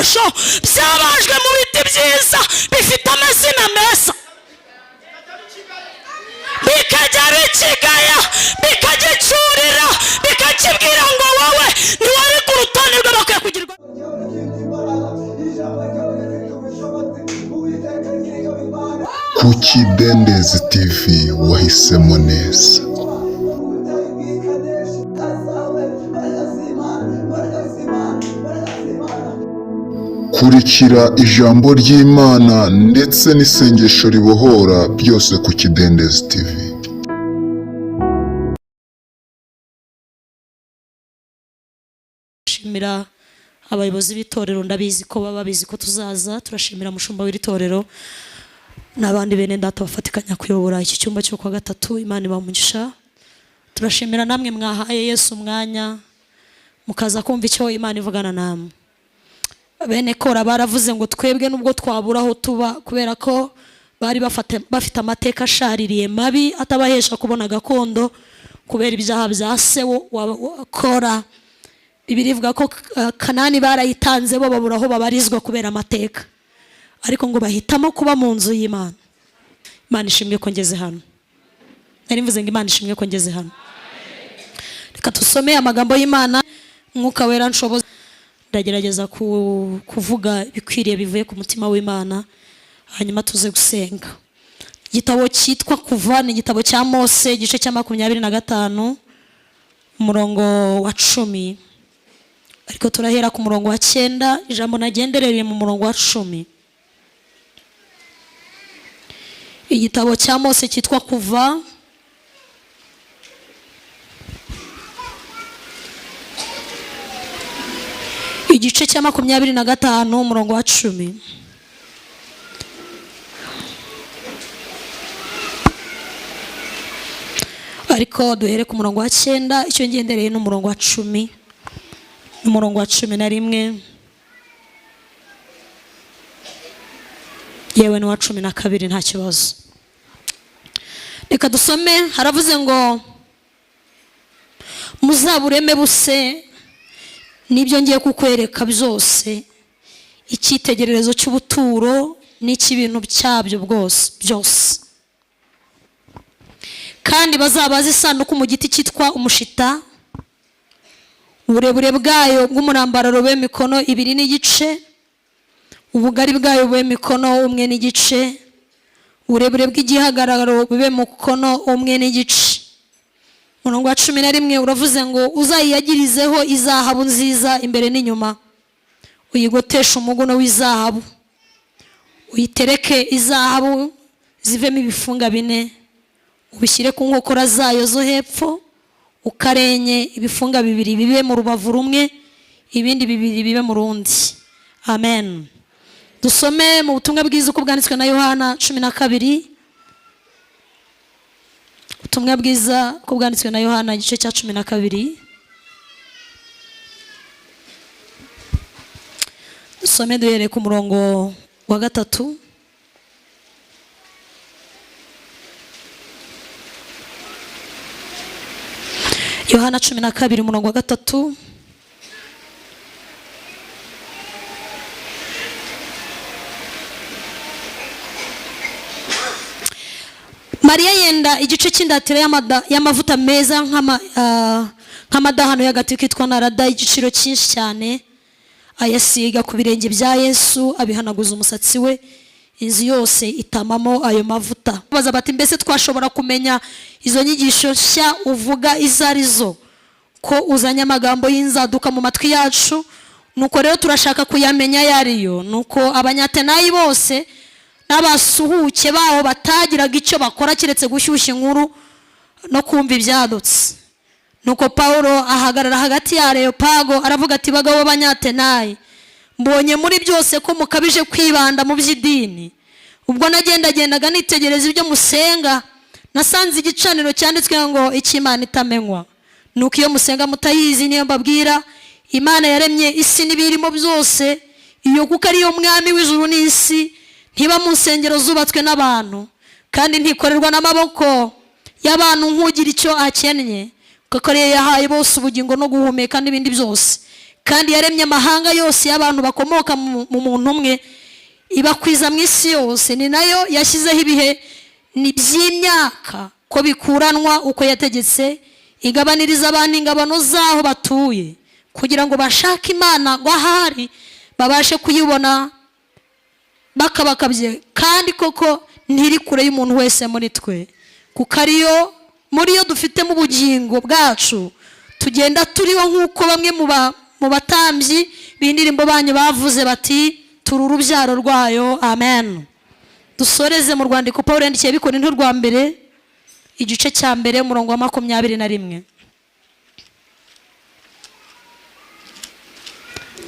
ibikoresho byabajwe mu biti byiza bifite amazina meza, bikajya bikigaya, bikagicurira, bikakibwira ngo wowe ntiwari ku rutonde rw'abakwiye kugirwa. Kuki Dendezi TV wahisemo neza. Kurikira ijambo ry'Imana ndetse n'isengesho ribohora byose ku Kidendezi TV. Turashimira abayobozi b'itorero, ndabizi ko baba babizi ko tuzaza. Turashimira mushumba w'iri torero n'abandi bene data bafatikanya kuyobora iki cyumba cyo kwa gatatu. Imana ibamugisha. Turashimira namwe mwahaye Yesu umwanya mukaza kumva icyo Imana ivugana namwe. Bene Kora baravuze ngo twebwe nubwo twabura aho tuba kubera ko bari bafite amateka ashaririye mabi atabahesha kubona gakondo kubera ibyaha bya sewo wa Kora. Bibiri ivuga ko Kanani barayitanze bo babura aho babarizwa kubera amateka, ariko ngo bahitamo kuba mu nzu y'Imana. Imana ishimwe ko ngeze hano. Nari mvuze ngo Imana ishimwe ko ngeze hano. Reka tusome amagambo y'Imana. Mwuka wera nshoboza, ndagerageza kuvuga bikwiriye bivuye ku mutima w'Imana, hanyuma tuze gusenga. Igitabo cyitwa Kuva ni igitabo cya Mose, igice cya 25 umurongo wa 10, ariko turahera ku murongo wa 9. Ijambo nagenderereye mu murongo wa 10. Igitabo cya Mose cyitwa Kuva igice cya 25 umurongo wa 10. Ariko duhere ku murongo wa 9, icyo ngendereye n'umurongo wa 10 n'umurongo wa 11 yewe n'uwa 12 nta kibazo. Reka dusome. Haravuze ngo muzabureme buse nibyo ngiye kukwereka byose, icyitegererezo cy'ubuturo n'icy'ibintu cyabyo byose. Kandi bazabaza isanduku mu giti cyitwa umushita, uburebure bwayo bw'umurambararo bube mikono 2 n'igice, ubugari bwayo bube mikono 1 n'igice, uburebure bw'igihagararo bube mukono 1 n'igice. Murongo wa 11 uravuze ngo uzayiyagirizeho izahabu nziza imbere n'inyuma, uyigotesha umuguno w'izahabu, uyitereke izahabu zivemo ibifunga 4, ubishyire ku nkokora zayo zo hepfo, ukarenye ibifunga 2 bibe mu rubavu rumwe, ibindi 2 bibe mu rundi. Amen. Dusome mu butumwa bwiza uko bwanditswe na Yohana 12. Ubutumwa bwiza uko bwanditswe na Yohana igice cya 12. Dusome duhere ku murongo wa 3. Yohana 12 umurongo wa 3. Mariya yenda igice cy'indatiro y'amavuta meza nk'amadahano y'agati kitwa narada igiciro cyinshi cyane, ayasiga ku birenge bya Yesu, abihanaguza umusatsi we, inzu yose itamamo ayo mavuta. Baza bati mbese twashobora kumenya izo nyigisho nshya uvuga izo arizo, ko uzanye amagambo y'inzaduka mu matwi yacu? Nuko rero turashaka kuyamenya yariyo. Nuko abanyatenayi bose n'abasuhuke baho batagiraga icyo bakora kiretse gushyushya inkuru no kumva ibyadutse. Nuko Paulo ahagarara hagati ya Areopago aravuga ati bagabo b'abanyatenayi, mbonye muri byose ko mukabije kwibanda mu by'idini. Ubwo nagendagendaga nitegereza ibyo musenga, nasanze igicaniro cyanditswe ngo icy'Imana itamenywa. Nuko iyo musenga mutayizi niyo mbabwira, Imana yaremye isi n'ibirimo byose, iyo kuko ariyo mwami w'ijuru n'isi, ntiba mu nsengero zubatswe n'abantu, kandi ntikorerwa n'amaboko y'abantu nk'ugira icyo akennye, kuko ariyo yahaye bose ubugingo no guhumeka n'ibindi byose. kandi yaremye amahanga yose y'abantu bakomoka mu muntu umwe ibakwiza mu isi yose. Ni nayo yashyizeho ibihe by'imyaka ko bikuranwa uko yategetse, igabaniriza abantu ingabano z'aho batuye kugira ngo bashake Imana ngo ahari babashe kuyibona bakabakabye, kandi koko ntiri kure y'umuntu wese muri twe, kuko ariyo muri yo dufitemo ubugingo bwacu, tugenda turiho nk'uko bamwe mu batambyi b'indirimbo banyu bavuze bati turi urubyaro rwayo. Amen. Dusoreze mu rwandiko Pawulo yandikiye Abikorinto rwa mbere igice cya mbere umurongo wa 21.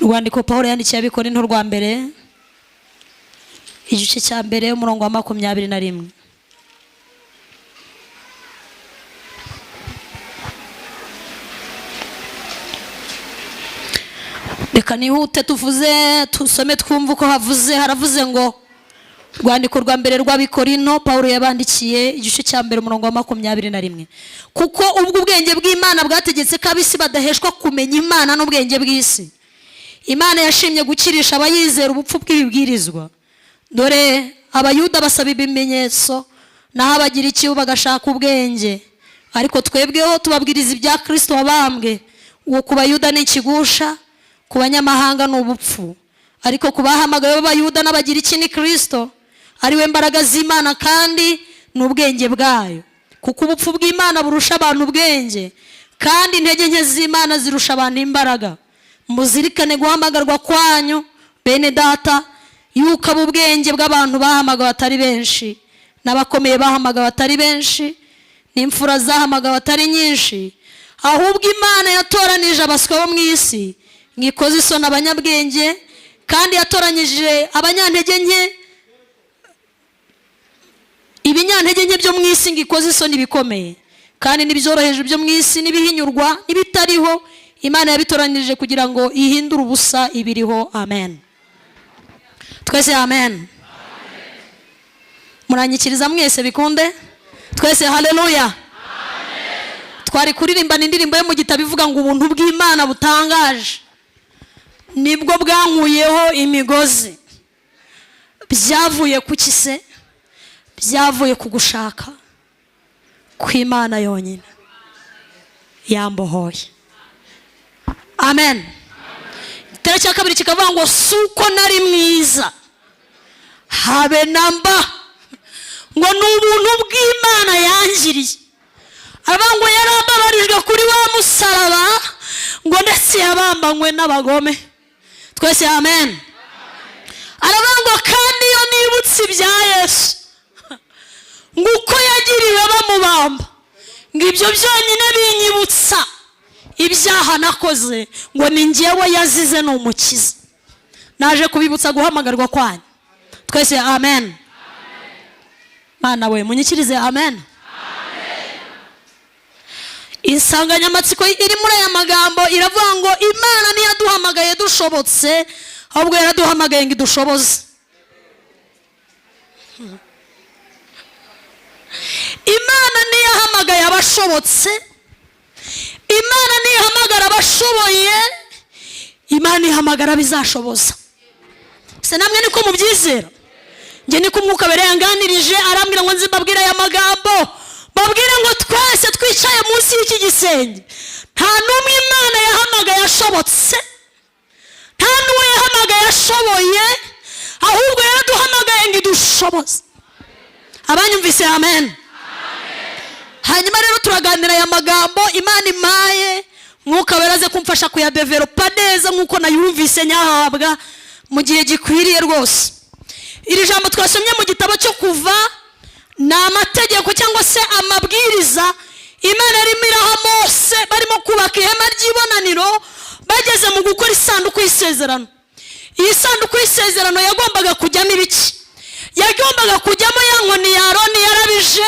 Rwandiko Pawulo yandikiye Abikorinto rwa mbere igice cya mbere umurongo wa 21. Reka nihute tusome twumva uko haravuze ngo rwandiko rwa mbere rw'Abikorinto Pawulo yabandikiye igice cya mbere umurongo wa 21. Kuko ubwo ubwenge bw'Imana bwategetse ko ab'isi badaheshwa kumenya Imana n'ubwenge bw'isi, Imana yashimye gukirisha abayizera ubupfu bw'ibibwirizwa. Dore abayuda basaba ibimenyetso, naho abagira ikibu bagashaka ubwenge, ariko twebweho tubabwiriza ibya Kristo wabambwe. Uwo ku bayuda ni ikigusha, ku banyamahanga ni ubupfu, ariko ku bahamagawe b'abayuda n'abagira iki ni Kristo, ari we mbaraga z'Imana kandi n'ubwenge bwayo. Kuko ubupfu bw'Imana burusha abantu ubwenge, kandi intege nke z'Imana zirusha abantu imbaraga. Muzirikane guhamagarwa kwanyu bene data, yuko ubwenge bw'abantu bahamagawe atari benshi, n'abakomeye bahamagawe atari benshi, n'imfura zahamagawe atari nyinshi. Ahubwo Imana yatoranije abaswa bo mu isi ngikoze isoni abanyabwenge, kandi yatoranyije abanyantege nke ibinyantege nke byo mu isi ngikoze isoni bikomeye, kandi n'ibyoroheje byo mu isi n'ibihinyurwa n'ibitariho Imana yabitoranije kugira ngo ihindure ubusa ibiriho. Amen. Twese amen. Muranyikiriza mwese bikunde? Twese haleluya. Twari kuririmba indirimbo yo mu gitabo ivuga ngo ubuntu bw'Imana butangaje nibwo bwankuyeho imigozi. Byavuye ku kise? Byavuye ku gushaka kw'Imana yonyine yambohoye. Amen. Igitero cya kabiri kikavuga ngo suko nari mwiza habe namba, ngo ni ubuntu bw'Imana yangiriye. Aravuga ngo yarambabarijwe kuri wa musaraba, ngo ndetse yabambanywe n'abagome. Twese amen. Aravuga ngo kandi iyo nibutse ibya Yesu ngo uko yagiriwe bamubamba, ngo ibyo byonyine binyibutsa ibyaha nakoze, ngo ni njyewe yazize n'umukiza. Naje kubibutsa guhamagarwa kwanyu. Twese amen. Mana we munyikirize amen. Insanganyamatsiko iri muri aya magambo iravuga ngo Imana ntiyaduhamagaye dushobotse, ahubwo yaraduhamagaye ngo idushoboze. Imana ntiyahamagaye abashobotse, Imana ntiyahamagara abashoboye, Imana ihamagara bizashoboza. Se namwe niko mubyizera? Nge niko Umwuka Wera yanganirije arambwira ngo nzimbabwire aya magambo, babwire ngo twese twicaye munsi y'iki gisenge nta n'umwe Imana yahamagaye ashobotse, nta n'uwo yahamagaye ashoboye, ahubwo yaraduhamagaye ngo idushoboze. Abanyumvise amen. Hanyuma rero turaganira aya magambo Imana imaye, Mwuka Wera aze kumfasha kuyadevelopa neza nk'uko nayumvise nyahabwa mu gihe gikwiriye rwose. Iri jambo twasomye mu gitabo cyo Kuva ni amategeko cyangwa se amabwiriza Imana yarimo iraha Mose barimo kubaka ihema ry'ibonaniro, bageze mu gukora isanduku y'isezerano. Iyi sanduku y'isezerano yagombaga kujyamo ibiki? Yagombaga kujyamo ya nkoni ya Aroni yarabije,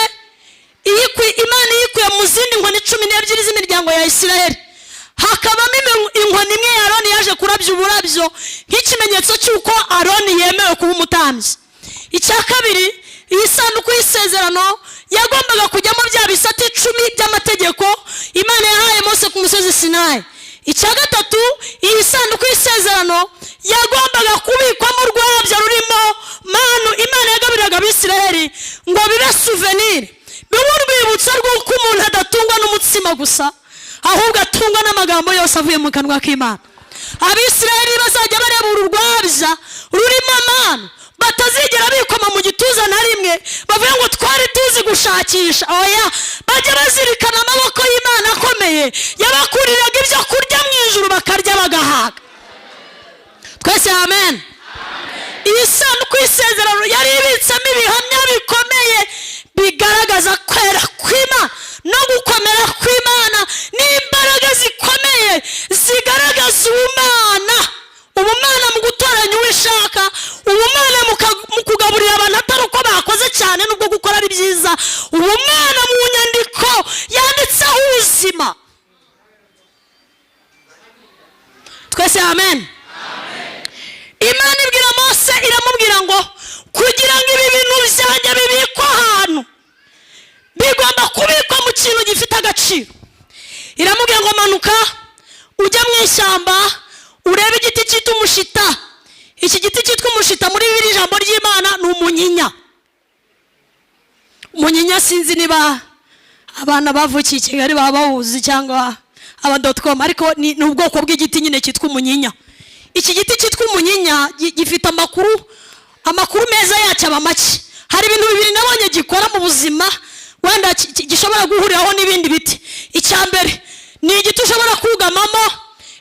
Imana yikuye mu zindi nkoni 12 z'imiryango ya Isiraheli. Hakabamo inkoni imwe ya Aroni yaje kurabya uburabyo nk'ikimenyetso cy'uko Aroni yemewe kuba umutambyi. Icya kabiri, iyi sanduku y'isezerano yagombaga kujyamo bya bisate 10 by'amategeko Imana yahaye Mose ku musozi Sinayi. icya gatatu, iyi sanduku y'isezerano yagombaga kubikwamo urwabya rurimo manu Imana yagabiraga Abisiraheli ngo bibe souvenir, bibe urwibutso rw'uko umuntu adatungwa n'umutsima gusa, ahubwo atungwa n'amagambo yose avuye mu kanwa k'Imana. Abisiraheli bazajya bareba uru rwabya rurimo manu, batazigera bikoma mu gituza na rimwe bavuye ngo twari tuzi gushakisha. Oya, bajya bazirikana amaboko y'Imana akomeye yabakuriraga ibyo kurya mu ijuru bakarya bagahaga. Twese amen. Iyi sanduku y'isezerano yari ibitsemo ibihamya bikomeye bigaragaza kwera kw'Imana no gukomera kw'Imana n'imbaraga zikomeye zigaragaza ubumana mu gutoranya uwishaka, ubumana mu kugaburira abantu atari uko bakoze cyane nubwo gukora ari byiza, ubumana mu nyandiko yanditseho ubuzima. Twese amen. Imana ibwira Mose, iramubwira ngo kugira ngo ibi bintu byanjye bibikwe ahantu, bigomba kubikwa mu kintu gifite agaciro. Iramubwira ngo manuka ujya mu ishyamba urebe igiti cyitwa umushita. Iki giti cyitwa umushita muri bibiri ijambo ry'Imana ni umunyinya. Umunyinya sinzi niba abana bavukiye i Kigali baba bawuzi cyangwa aba.com, ariko ni ubwoko bw'igiti nyine cyitwa umunyinya. Iki giti cyitwa umunyinya gifite amakuru meza yacyo aba make. Hari ibintu bibiri nabonye gikora mu buzima wenda gishobora guhuriraho n'ibindi biti. Icya mbere ni igiti ushobora kugamamo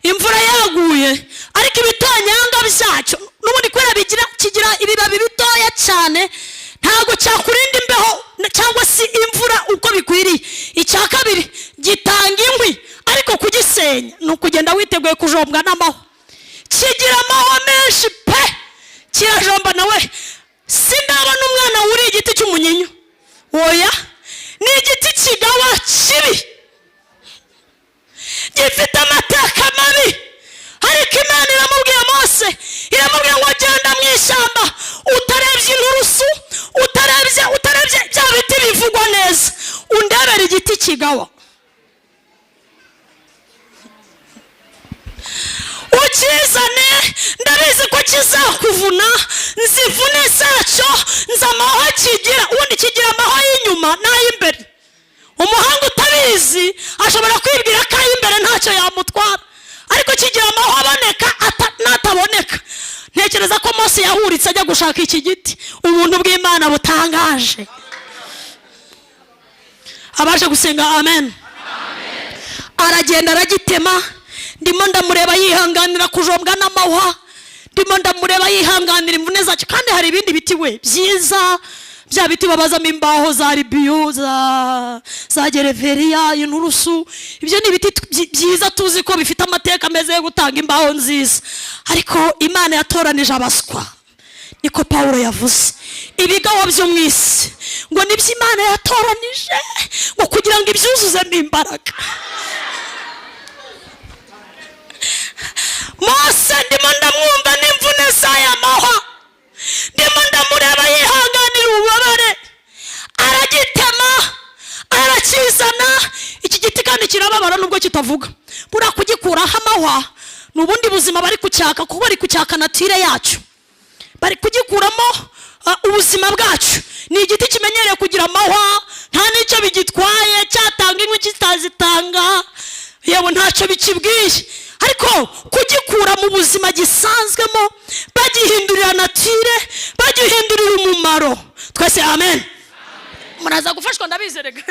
imvura yaguye, ariko ibitonyanga byacyo n'ubundi kubera kigira ibibabi bitoya cyane ntabwo cyakurinda imbeho cyangwa se imvura uko bikwiriye. Icya kabiri gitanga inkwi, ariko kugisenya ni ukugenda witeguye kujombwa n'amahwa. Kigira amahwa menshi pe, kirajomba nawe. Sindabona umwana wuri igiti cy'umunyinya. Oya, ni igiti kigawa kibi gifite amateka mabi, ariko Imana iramubwira Mose, iramubwira ngo genda mu ishyamba utarebye inturusu, utarebye bya biti bivugwa neza, undebera igiti kigawa. Ukizane, ndabizi ko kizakuvuna, nzivune zacyo nzamahwa kigira. Ubundi kigira amahwa y'inyuma n'ay'imbere. Umuhanga utabizi ashobora kwibwira ko ay'imbere ntacyo yamutwara, ariko kigira amahwa aboneka n'ataboneka. Ntekereza ko Mose yahuritse ajya gushaka iki giti. Ubuntu bw'Imana butangaje. Abaje gusenga amen. Aragenda aragitema, ndimo ndamureba yihanganira kujombwa n'amahwa, ndimo ndamureba yihanganira imvune zacyo. Kandi hari ibindi biti we byiza, bya biti babazamo imbaho za ribiyo, za gereveriya, inturusu. Ibyo ni ibiti byiza tuzi ko bifite amateka meze yo gutanga imbaho nziza, ariko Imana yatoranije abaswa. Niko Pawulo yavuze, ibigawa byo mu isi ngo nibyo Imana yatoranije ngo kugira ngo ibyuzuzemo imbaraga. Mose ndimo ndamwumva n'imvune z'aya mahwa, ndimo ndamureba yihanganira ububabare, aragitema arakizana. Iki giti kandi kirababara nubwo kitavuga. Buriya kugikuraho amahwa ni ubundi buzima bari kucyaka, kuko bari kucyaka natire yacu, bari kugikuramo ubuzima bwacu. Ni igiti kimenyereye kugira amahwa, nta n'icyo bigitwaye, cyatanga inkwi kitazitanga, yewe ntacyo bikibwiye. Ariko kugikura mu buzima gisanzwemo, bagihindurira natire, bagihindurira umumaro. Twese amen. Muraza gufashwa ndabizerega.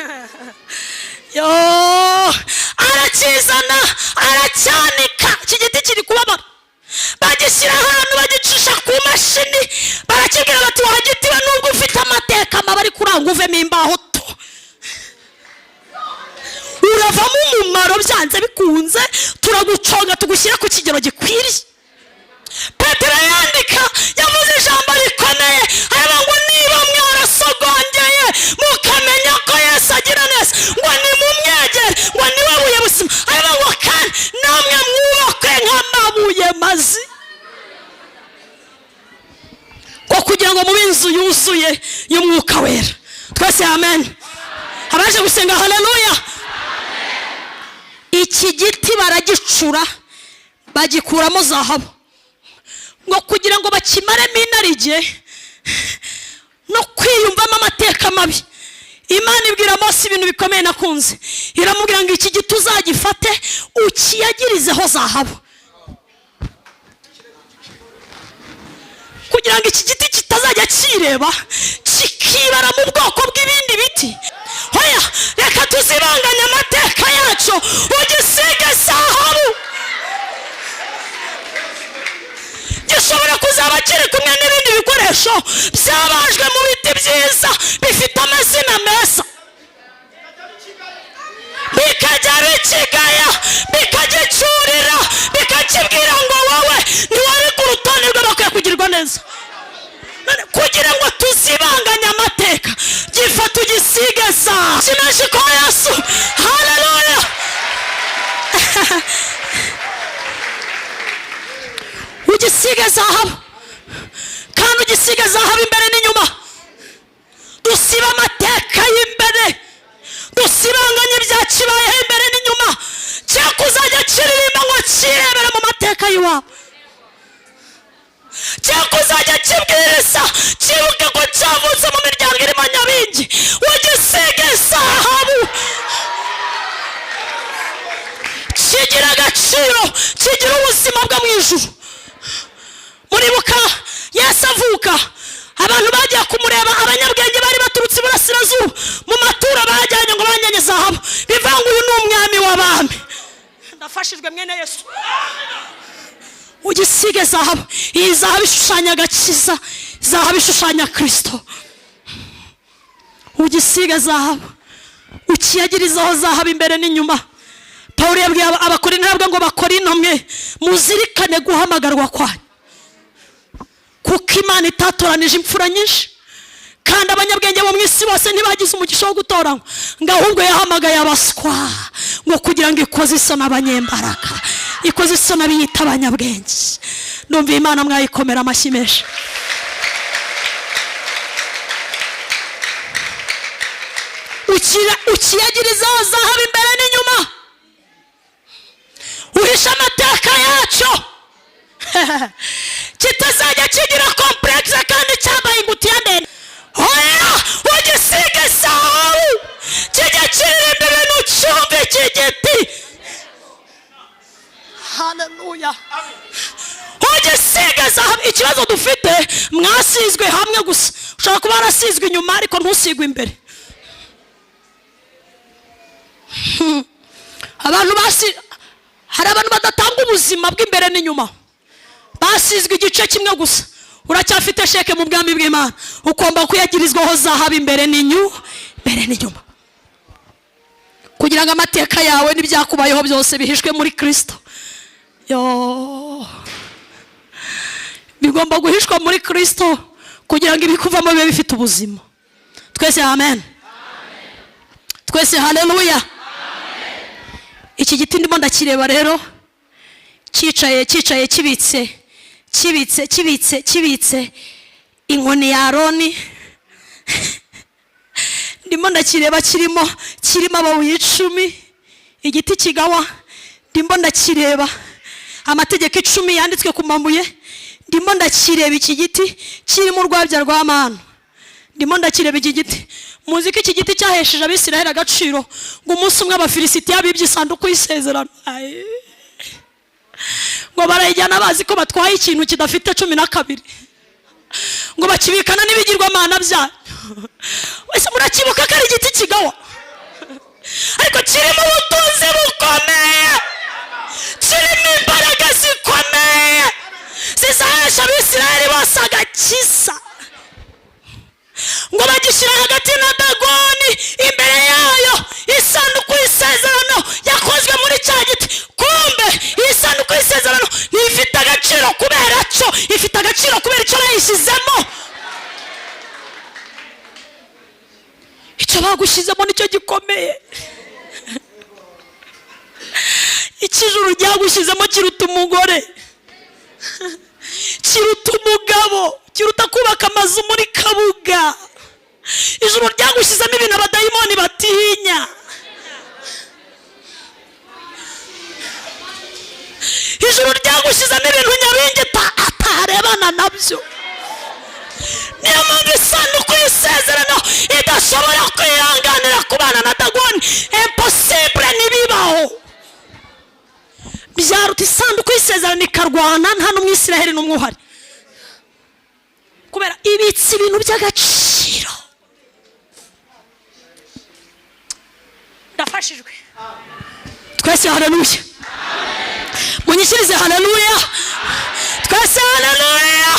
Yo, arakizana aracyanika. Iki giti kiri kubabara, bagishyira ahantu bagicisha ku mashini, barakibwira bati wagitiwe nubwo ufite amateka mabi, ariko uranga uvemo imbaho to, uravamo umumaro byanze bikunze, turaguconga tugushyira ku kigero gikwiriye. Petero yandika yavuze ijambo rikomeye, aravuga ngo niba mwarasogongeye mukamenya ko Yesu agira neza, ngo nimumwegere, ngo niwe buye buzima. Aravuga ngo kandi namwe mwubakwe nk'amabuye mazi, ko kugira ngo mube inzu yuzuye y'Umwuka Wera. Twese amen. Abaje gusenga haleluya. iki giti baragicura bagikuramo zahabu ngo kugira ngo bakimaremo inarijye no kwiyumvamo amateka mabi. Imana ibwira Mose ibintu bikomeye nakunze, iramubwira ngo iki giti uzagifate ukiyagirizeho zahabu, kugira ngo iki giti kitazajya kireba kikibara mu bwoko bw'ibindi biti. Hoya, reka tuzibanganye amateka yacu, ugisige zahabu. Gishobora kuzaba kiri kumwe n'ibindi bikoresho byabajwe mu biti byiza bifite amazina meza, bikajya bikigaya, bikagicurira, bikakibwira ngo wowe ntiwari ku rutonde rw'abakwiye kugirwa neza. Kugira ngo tuzibanganye amateka, gifata ugisige zahabu. Kimeshi kwa Yesu, haleluya. Ugisige zahabu, kandi ugisige zahabu imbere n'inyuma. Dusiba amateka y'imbere, dusibanganye ibya kibayeho imbere n'inyuma, cyo kuzajya kiririmba ngo kirebera mu mateka y'iwabo, cyo kuzajya kibwiriza kibuke ko cyavutse mu miryango irimo nyabingi. Ugisige zahabu, kigira agaciro, kigira ubuzima bwo mu ijuru. Muribuka Yesu avuka, abantu bagiye kumureba, abanyabwenge bari baturutse iburasirazuba, mu maturo bajyanye ngo banyanye zahabu, bivanga uyu ni umwami w'abami. Ndafashijwe mwene Yesu. Ugisige zahabu. Iyi zahabu ishushanya agakiza, zahabu ishushanya Kristo. Ugisige zahabu, ukiyagirizaho zahabu imbere n'inyuma. Pawulo yabwiye abakorinto ngo bakorino mwe muzirikane guhamagarwa kwanyu, kuko Imana itatoranije imfura nyinshi, kandi abanyabwenge bo mu isi bose ntibagize umugisha wo gutoranywa, ngo ahubwo yahamagaye abaswa, ngo kugira ngo ikoze isoni abanyembaraga, ikoze isoni abiyita abanyabwenge. Numva Imana mwayikomera amashyi menshi. Ukiyagirizaho zahabu imbere n'inyuma, uhisha amateka yacu, kitazajya kigira complexe kandi cyabaye ingutiya ndende. Hoya, ugisige zahabu, kijya kiririmba ibintu cyumva iki giti. Haleluya. Ugisige zahabu. Ikibazo dufite, mwasizwe hamwe gusa, ushobora kuba warasizwe inyuma ariko ntusigwe imbere. Hari abantu badatanga ubuzima bw'imbere n'inyuma, basizwe igice kimwe gusa. Uracyafite sheke mu bwami bw'Imana, ugomba kuyagirizwaho zahabu imbere n'inyuma, kugira ngo amateka yawe n'ibyakubayeho byose bihishwe muri Kristo. Bigomba guhishwa muri Kristo kugira ngo ibikuvamo bibe bifite ubuzima. Twese amen, twese haleluya. Iki giti ndimo ndakireba rero, cyicaye kibitse inkoni ya Aroni. Ndimo ndakireba kirimo amabuye 10, igiti kigawa. Ndimo ndakireba amategeko 10 yanditswe ku mabuye. Ndimo ndakireba iki giti kirimo urwabya rwa manu. Ndimo ndakireba iki giti. Muzi ko iki giti cyahesheje Abisirayeli agaciro, ngo umunsi umwe Abafilisitiya bibye isanduku y'isezerano, ngo barayijyana bazi ko batwaye ikintu kidafite 12, ngo bakibikana n'ibigirwamana byayo. Wese murakibuka ko ari igiti kigawa, ariko kirimo ubutunzi bukomeye, kirimo imbaraga zikomeye zizahesha Abisirayeli bose agakiza. Ngo bagishyira hagati na Dagoni, imbere yayo isanduku y'isezerano yakozwe muri cya giti. Kumbe isanduku y'isezerano ifite agaciro kubera cyo, ifite agaciro kubera icyo bayishyizemo. Icyo bagushyizemo nicyo gikomeye. Ikijuru ryagushyizemo kiruta umugore, kiruta umugabo, kiruta kubaka amazu muri Kabuga. Ijuru ryagushyizemo ibintu abadayimoni batinya. yagushyizemo ibintu nyabingi atarebana nabyo. Niyo mpamvu isanduku y'isezerano idashobora kwihanganira kubana na dagoni. Impossible, ntibibaho. Byaruta isanduku y'isezerano ikarwana nta n'umwisiraheli n'umwe uhari, kubera ibitse ibintu by'agaciro. Ndafashijwe twese. Haleluya, munyikirize haleluya, twese haleluya.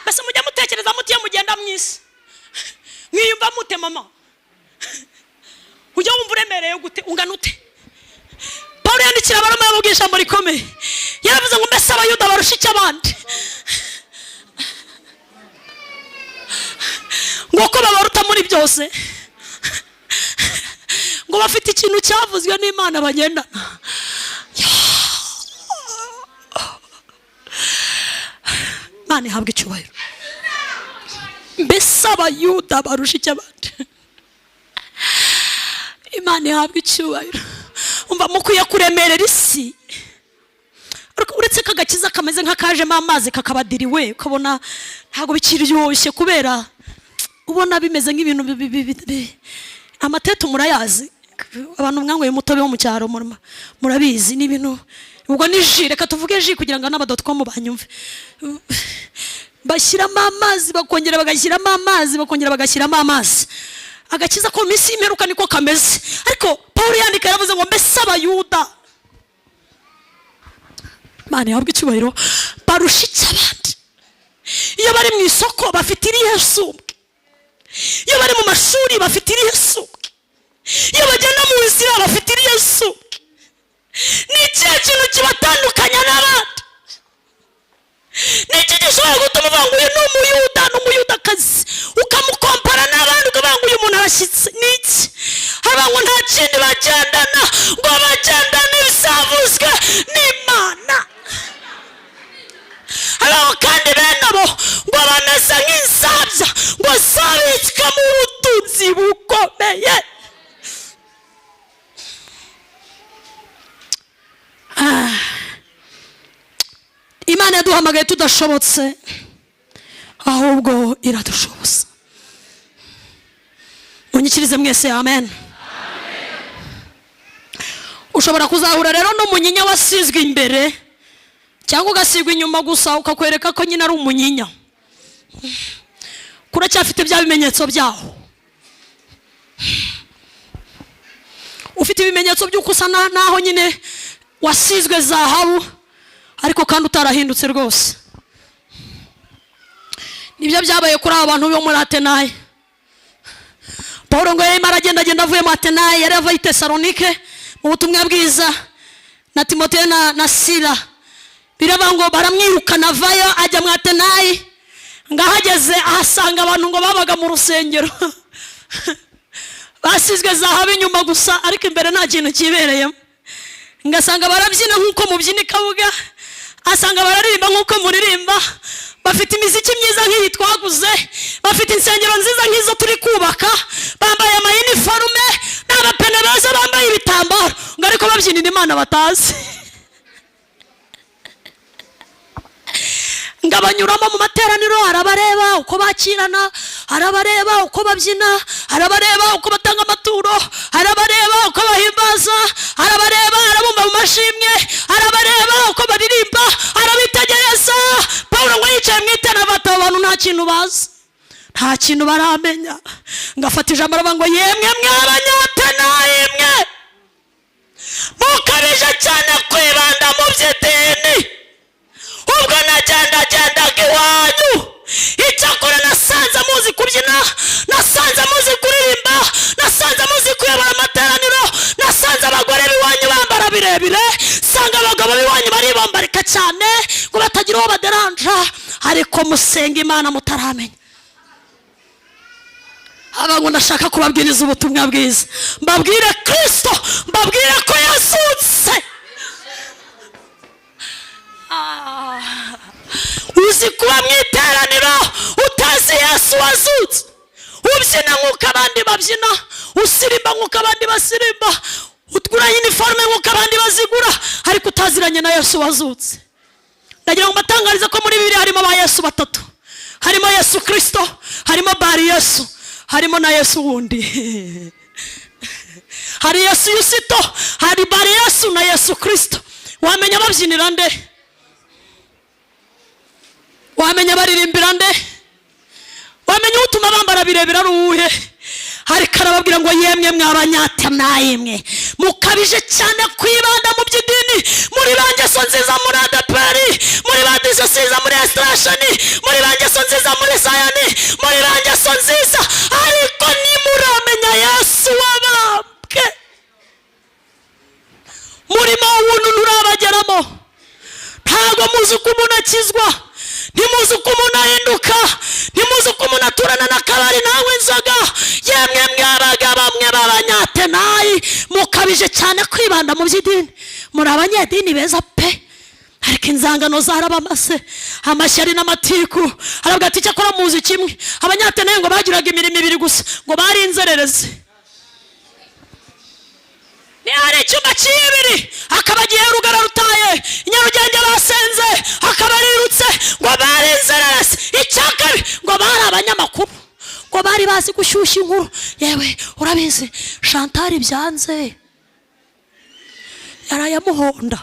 Bese mujya mutekereza mutiye mugenda mwisi, mwiyumva mute mama? Ujya wumva uremereye gute, ungana ute? Paulo yandikira abaroma yavuga ijambo rikomeye, yaravuze ngo mbese abayuda barusha iki abandi? ngo ko babaruta muri byose, ngo bafite ikintu cyavuzwe n'Imana bagendana. Imana ihabwa icyubahiro. Mbese abayuda barusha iki abandi? Imana ihabwa icyubahiro. Umva mukwiye kuremerera isi, uretse ko agakiza kameze nk'akajemo amazi kakabadiriwe, ukabona ntabwo bikiryoshye, kubera ubona bimeze nk'ibintu amatetu murayazi, abantu mwanyweye umutobe wo mu cyaro murabizi, ni ibintu ubwo ni ji. Reka tuvuge ji kugira ngo n'aba.com banyumve. Bashyiramo amazi bakongera bagashyiramo amazi bakongera bagashyiramo amazi. Agakiza ko minsi y'imperuka niko kameze. Ariko Paulo yandika yaravuze ngo mbese abayuda, Imana yahabwa icyubahiro, barusha iki abandi? Iyo bari mu isoko bafite irihe sumbwe? Iyo bari mu mashuri bafite irihe sumbwe? Iyo bagenda mu nzira bafite irihe sumbwe? Ni ikihe kintu kibatandukanya n'abandi? Ni iki gishobora gutuma uvuga ngo uyu ni umuyuda n'umuyudakazi, ukamukompara n'abandi ukavuga ngo uyu muntu arashyitse? Ni iki? Haba ngo nta kindi bagendana, ngo bagendane ibisavuzwe n'Imana. Haba kandi bene abo ngo bameze nk'insabya, ngo zabitswe mu butunzi bukomeye. Imana yaduhamagaye tudashobotse, ahubwo iradushoboza. Munyikirize mwese amen. Ushobora kuzahura rero n'umunyinya wasizwe imbere, cyangwa ugasigwa inyuma gusa ukakwereka ko nyine ari umunyinya. Kuracyafite bya bimenyetso byaho. Ufite ibimenyetso by'uko usa naho nyine wasizwe zahabu, ariko kandi utarahindutse rwose. Nibyo byabaye kuri aba bantu bo muri Atenayi. Paulo ngo yarimo aragenda avuye mu Atenayi, yari avuye i Tesalonike mu butumwa bwiza, na Timoteyo na Sila. Biraba ngo baramwirukana avayo ajya mu Atenayi. Ngahageze ahasanga abantu ngo babaga mu rusengero basizwe zahabu inyuma gusa, ariko imbere nta kintu kibereyemo. Ngasanga barabyina nk'uko mubyina ikabuga, asanga bararirimba nk'uko muririmba, bafite imiziki myiza nk'iyi twaguze, bafite insengero nziza nk'izo turi kubaka, bambaye amayiniforume n'abapene beza bambaye ibitambaro, ngo ariko babyinira Imana batazi. Ngabanyuramo mu materaniro, arabareba uko bakirana, arabareba uko babyina, arabareba uko batanga amaturo, arabareba uko bahimbaza, arabareba arabumva mu mashimwe, arabareba uko baririmba, arabitegereza. Paulo ngo yicaye mu iteraniro, bataba abantu nta kintu bazi, nta kintu baramenya. Ngafata ijambo aravuga ngo yemwe mw'Abanyatenayi mwe mukabije cyane kwibanda mu by'idini, ubwo nagendaga iwanyu. Icyakora nasanze muzi kubyina, nasanze muzi kuririmba, nasanze muzi kuyobora amateraniro, nasanze abagore b'iwanyu bambara birebire, sanga abagabo b'iwanyu baribambarika cyane ngo batagira uwo baderanja, ariko musenga Imana mutaramenya. Aba ngo ndashaka kubabwiriza ubutumwa bwiza, mbabwire Kristo, mbabwire ko yazutse. Uzi kuba mu iteraniro utazi Yesu wazutse, ubyina nk'uko abandi babyina, usirimba nk'uko abandi basirimba, utgura uniforme nk'uko abandi bazigura ariko utaziranye na Yesu wazutse. Ndagira ngo mbatangarize ko muri Bibiliya harimo ba Yesu batatu. Harimo Yesu Kristo, harimo Bari Yesu, harimo na Yesu wundi. Hari Yesu Yusito, hari Bari Yesu na Yesu Kristo. Wamenya babyinira nde? Wamenya baririmbira nde? Wamenya utuma bambara birebera ruhe? Hari karababwira ngo yemwe mw'abanyatanaye mwe mukabije cyane kwibanda mu by'idini, muri bangeso nziza muri adeperi, muri bangeso nziza muri estrashani, muri bangeso nziza muri sayani, muri bangeso nziza, ariko nimuramenya Yesu wabambwe murimo w'ubuntu nturabageramo. Ntabwo muzi uko umuntu akizwa, ntimuzi uko umuntu ahinduka, ntimuzi uko umuntu aturana n'akabari nawe inzoga. Yemwe mwabaga bamwe b'abanyatenayi mukabije cyane kwibanda mu by'idini, muri abanyedini beza pe, ariko inzangano zarabamase, amashyari n'amatiku. Aravuga ati cyakora muzi kimwe, abanyatenayi ngo bagiraga imirimo ibiri gusa, ngo bari inzererezi. Ni hari icyumba cy'ibiri, akaba agiye rugara rutaye, Nyarugenge basenze, akaba arirutse, ngo bari inzererezi. Icyakabiri ngo bari abanyamakuru, ngo bari bazi gushyushya inkuru. Yewe urabizi Chantal byanze yarayamuhonda.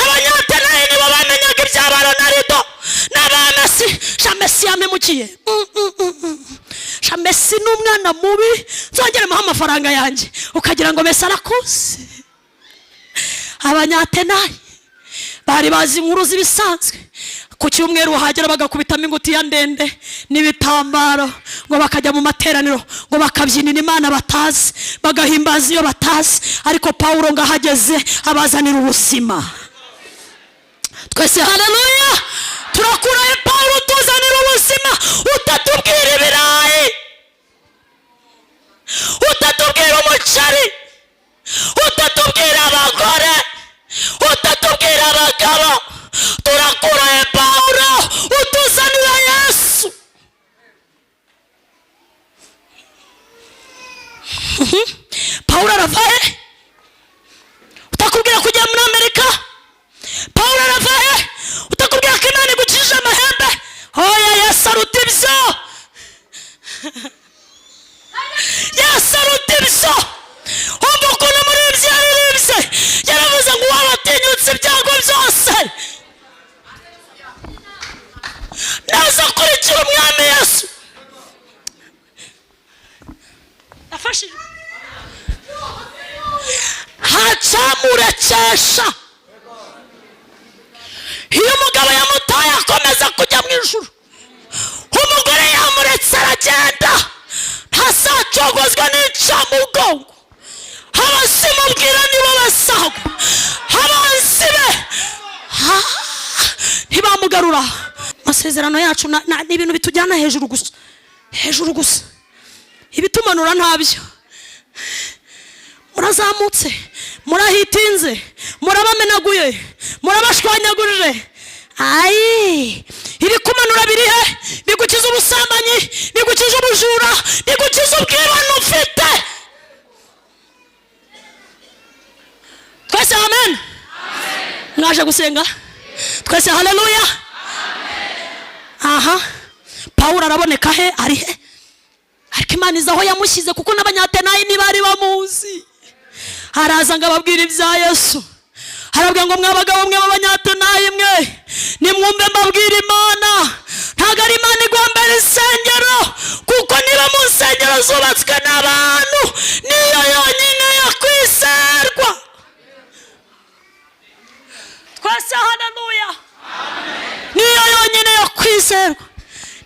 Abanyatenayi nibo bamenyaga ibya Ronaldo n'abamesi. Shamesi yamemukiye, Shamesi n'umwana mubi, nzongeremo amafaranga yanjye ukagira ngo Messi arakuze. Abanyatenayi bari bazi inkuru z'ibisanzwe. Ku cyumweru hagera bagakubitamo ingutiya ndende n'ibitambaro, ngo bakajya mu materaniro, ngo bakabyinira Imana batazi, bagahimbaza iyo batazi. Ariko Paulo ngo ahageze abazanira ubuzima. Twese haleluya, turakuraye Paulo tuzanira ubuzima. Utatubwira ibirayi, utatubwira umuceri, utatubwira abagore, utatubwira abagabo. Turakuraye Paulo utuzanira Yesu. Paulo aravaye, utakubwira kujya muri Amerika. Paulo aravaye, utakubwira ko Imana igucishije amahembe. Oya, Yesu aruta ibyo, Yesu aruta ibyo. Umva ukuntu muri ibyo yaririmbye, yaravuze ngo wabatinyutse ibyago byose naza kurikira umwami Yesu. Afashije hacamurekesha. Iyo umugabo yamutaye akomeza kujya mu ijuru, umugore yamuretse aragenda, ntazacogozwa n'incamugongo. Abansi mubwira nibo basagwa, abansi be ntibamugarura. Amasezerano yacu ni ibintu bitujyana hejuru gusa, hejuru gusa. Ibitumanura ntabyo. Murazamutse, murahitinze, murabamenaguye, murabashwanyagurije. Ayi, ibikumanura biri he? Bigukiza ubusambanyi, bigukiza ubujura, bigukiza ubwibone ufite. Twese amen. Mwaje gusenga? Twese haleluya. Aha, Paulo araboneka he? Ari he? Ariko Imana izi aho yamushyize, kuko n'abanyatenayi ntibari bamuzi. Haraza ngo ababwire ibya Yesu. Harabwira ngo mwabagabo mwe b'abanyatenayi mwe, nimwumve mbabwira Imana. Ntabwo ari Imana igombera insengero, kuko niba mu nsengero zubatswe n'abantu, niyo yonyine yo kwizerwa. Twese haleluya. Niyo yonyine yo kwizerwa,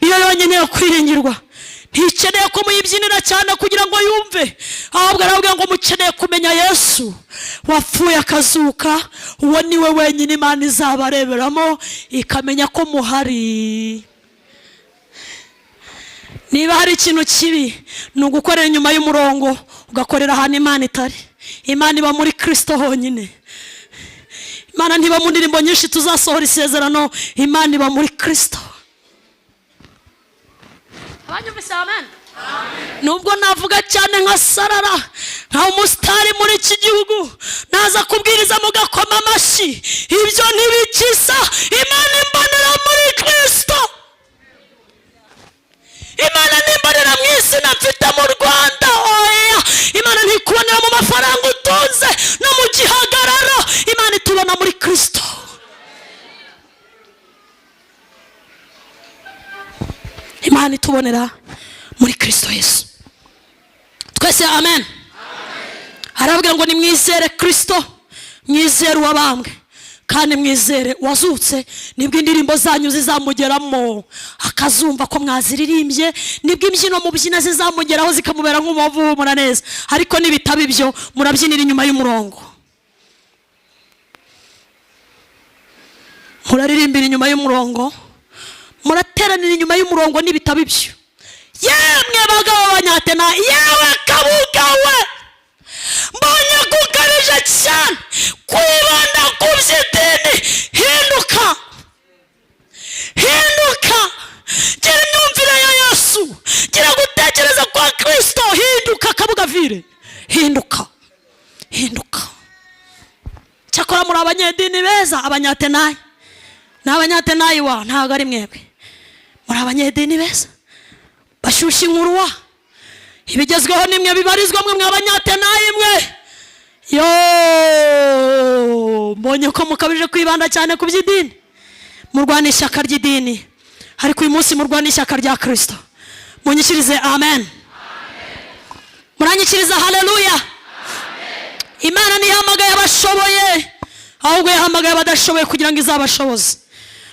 niyo yonyine yo kwiringirwa. Ntikeneye ko muyibyinira cyane kugira ngo yumve, ahubwo arabwira ngo mukeneye kumenya Yesu wapfuye akazuka. Uwo niwe wenyine Imana izabareberamo ikamenya ko muhari. Niba hari ikintu kibi, ni ugukorera inyuma y'umurongo, ugakorera ahantu Imana itari. Imana iba muri Kristo honyine. Imana ntiba mu ndirimbo nyinshi tuzasohora isezerano, Imana iba muri Kristo. Abanyumvise amen. nubwo navuga cyane nka Sarara nka umusitari muri iki gihugu naza kubwiriza mugakoma amashyi, ibyo ntibikisa. Imana imbonera muri Kristo, Imana nimbonera mu izina mfite mu Rwanda. Oya, Imana ntikubonera mu mafaranga utunze no mu gihagararo, Imana itubona muri Kristo. Imana itubonera muri Kristo Yesu. Twese amen. Arabwira ngo nimwizere Kristo, mwizere uwabambwe, kandi mwizere wazutse, nibwo indirimbo zanyu zizamugeramo akazumva ko mwaziririmbye, nibwo imbyino mubyina zizamugeraho zikamubera nk'umuvu w'umura neza. Ariko nibitaba ibyo murabyinira inyuma y'umurongo, muraririmbira inyuma y'umurongo, murateranira inyuma y'umurongo. Nibitaba ibyo, yemwe bagabo b'Abanyatena, yewe Kabuga we, mbonye kugarije cyane kwibanda ku by'idini. Hinduka, hinduka, gira imyumvire ya Yesu, gira gutekereza kwa Kristo. Hinduka Kabuga vire, hinduka, hinduka. Cyakora muri abanyedini beza, Abanyatenayi n'Abanyatenayi wa ntago ari mwebwe, muri abanyedini beza bashyushya inkuru wa ibigezweho nimwe bibarizwa mwe Abanyatenayi mwe. Yo, mbonye ko mukabije kwibanda cyane ku by'idini, murwana ishyaka ry'idini, ariko uyu munsi murwana ishyaka rya Kristo. Munyikirize amen, muranyikiriza haleluya. Imana ntiyahamagaye abashoboye, ahubwo yahamagaye abadashoboye kugira ngo izabashoboze.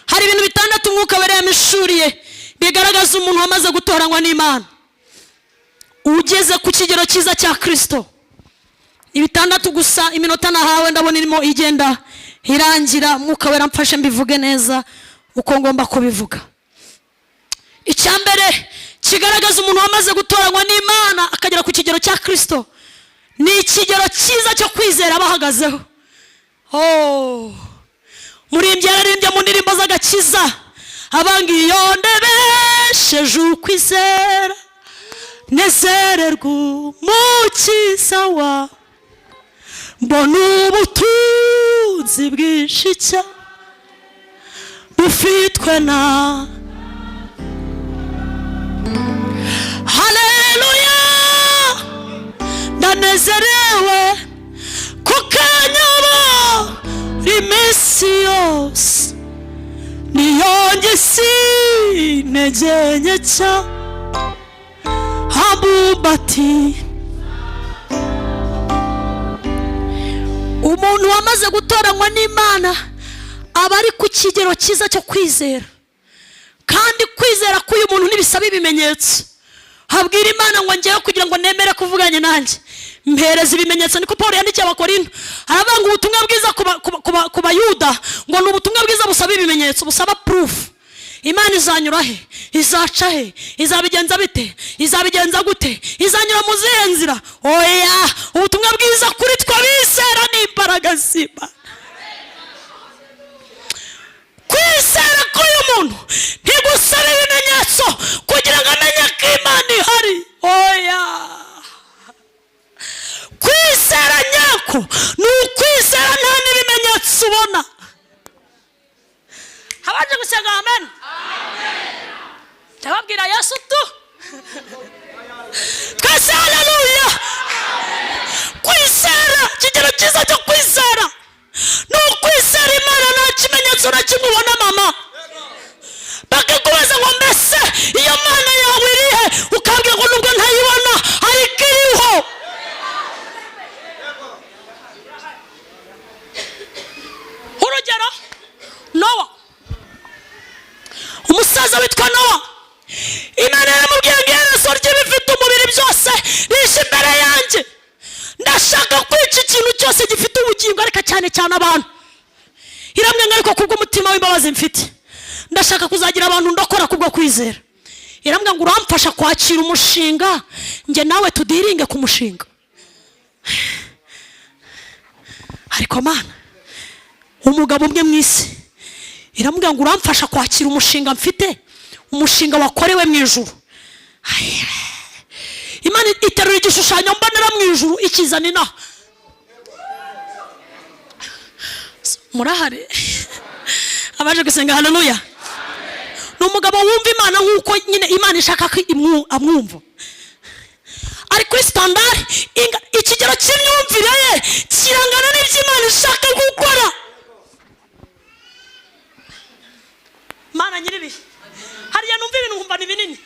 Hari ibintu bitandatu Umwuka Wera yamishuriye bigaragaza umuntu wamaze gutoranywa n'Imana, ugeze ku kigero cyiza cya Kristo. Ibitandatu gusa, iminota nahawe ndabona irimo igenda irangira. Umwuka Wera mfashe mbivuge neza uko ngomba kubivuga. Icyambere kigaragaza umuntu wamaze gutoranywa n'Imana akagera ku kigero cya Kristo, ni ikigero cyiza cyo kwizera bahagazeho. Murimbyi yararimbye mu ndirimbo z'agakiza, abangiyo ndebesheje ukwizera, nezererwa umukiza wa, mbona ubutunzi bwinshi cyane bufitwe na. Haleluya, ndanezerewe kukanyabo iminsi yose, niyonge sintegenye cyane habumbati. Umuntu wamaze gutoranywa n'Imana aba ari ku kigero cyiza cyo kwizera, kandi kwizera k'uyu muntu ntibisaba ibimenyetso. Habwira Imana ngo ngewe kugira ngo nemere kuvuganye nanjye mpereza ibimenyetso. Niko Paulo yandikiye Abakorinto, aravuga ngo ubutumwa bwiza ku Bayuda ngo ni ubutumwa bwiza busaba ibimenyetso, busaba proof. Imana izanyura he? Izaca he? Izabigenza bite? Izabigenza gute? Izanyura mu zihe nzira? Oya, ubutumwa bwiza kuri twe bizera ni imbaraga z'Imana. Kwizera k'uyu muntu ntigusaba ibimenyetso kugira ngo amenye ko Imana ihari. Oya, kwizera nyako ni ukwizera nta n'ibimenyetso ubona. Habanje gusenga amen. Ndababwira Yesu tu. Twese haleluya. Kwizera, kigero cyiza cyo kwizera ni ukwizera Imana nta kimenyetso na kimwe ubona mama. Bakakubaza ngo mbese iyo Mana yawe irihe, ukabwira ngo nubwo ntayibona ariko iriho. Urugero, Nowa, umusaza witwa Nowa, Imana yaramubwiye ngo iherezo ry'ibifite umubiri byose rije imbere yanjye, ndashaka kwica ikintu cyose gifite ubugingo, ariko cyane cyane abantu. Iramwenga ariko kubw'umutima w'imbabazi mfite, ndashaka kuzagira abantu ndokora kubwo kwizera. Iramwenga ngo uramfasha kwakira umushinga, nge nawe tudiringe ku mushinga. Ariko Mana, umugabo umwe mu isi, iramwenga ngo uramfasha kwakira umushinga mfite, umushinga wakorewe mu ijuru. Imana iterura igishushanyo mbonera mu ijuru ikizana inaha. Murahari abaje gusenga haleluya. N'umugabo wumva Imana nkuko nyine Imana ishaka ko amwumva. Ari kuri standard ikigero cy'imyumvire ye kirangana n'ibyo Imana ishaka gukora. Mana nyiribi hariya numva ibintu nkumva ni binini.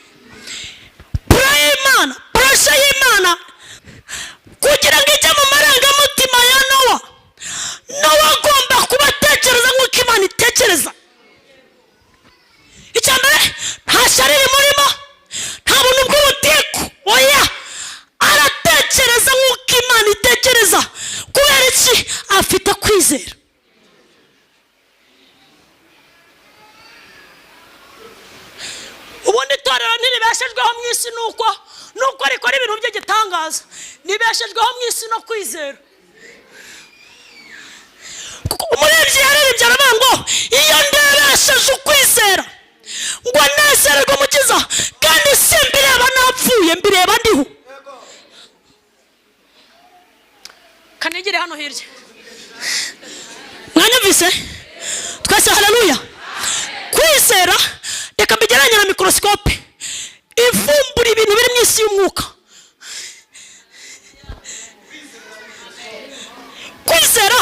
Imana pressure y'Imana kugira ngo ijye mu marangamutima ya Nowa. Nowa agomba kubatekereza nk'uko Imana itekereza. Icyambere nta shyari rimurimo, nta buntu bw'ubutiku, oya aratekereza nk'uko Imana itekereza. Kubera iki? Afite kwizera. Ubundi itorero ntiribeshejweho mu isi nuko rikora ibintu by'igitangaza. Nibeshejweho mu isi no kwizera. Umuririmbyi yaririmbye aravuga ngo iyo ndebesheje ukwizera ngo nezererwe Umukiza, kandi simbireba napfuye mbireba ndiho. Kanigire hano hirya. Mwanyumvise? Twese haleluya. Kwizera reka mbigeranye na microscope ivumbura ibintu biri mu isi y'umwuka. Kwizera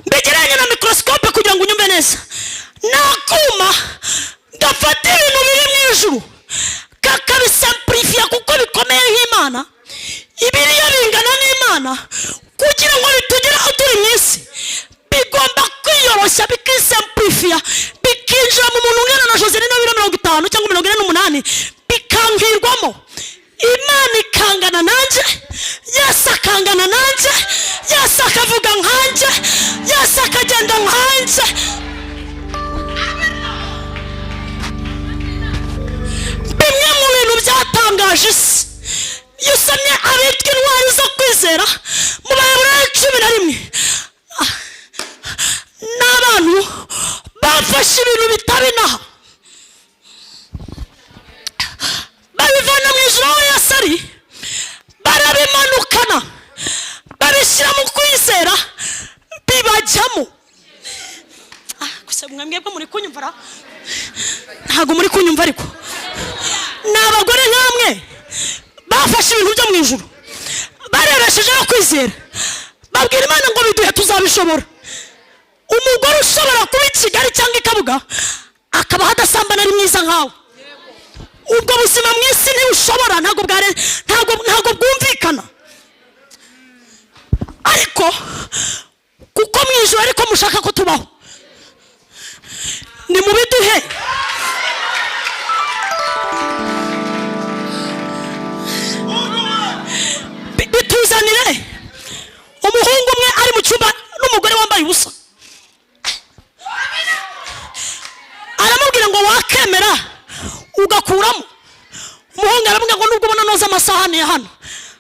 mbigeranye na microscope kugira ngo unyumve neza. Nakuma gafata ibintu biri mu ijuru kakabisimplifia kuko bikomeye nk'Imana, ibiriyo bingana n'Imana, kugira ngo bitugere aho turi mu isi bigomba kwiyoroshya bikisimplifia bikinjira mu muntu ungana na Jose n'ibiro 50 cyangwa 48 bikankirwamo. Imana ikangana nanjye, Yesu akangana nanjye, Yesu akavuga nkanjye, Yesu akagenda nkanjye. Bimwe mu bintu byatangaje isi iyo usomye abitwa intwari zo kwizera mu Baheburayo 11 n'abantu bafashe ibintu bitabinaha babivana mu ijuru aho Yesu ari, barabimanukana babishyira mu kwizera bibajyamo. Gusa mwebwe muri kunyumvara? Ntabwo muri kunyumva ariko ni abagore nk'amwe bafashe ibintu byo mu ijuru barebeshejeho kwizera babwira Imana ngo biduhe tuzabishobora. Umugore ushobora kuba i Kigali cyangwa i Kabuga akaba hadasambana ari mwiza nkawe, ubwo buzima mu isi ntibushobora, ntabwo bwumvikana. Ariko kuko mu ijuru ariko mushaka ko tubaho, ni mu biduhe. Bituzanire umuhungu umwe ari mu cyumba n'umugore wambaye ubusa, aramubwira ngo wakemera ugakuramo. Umuhungu aramubwira ngo nubwo ubona noza amasahani ya hano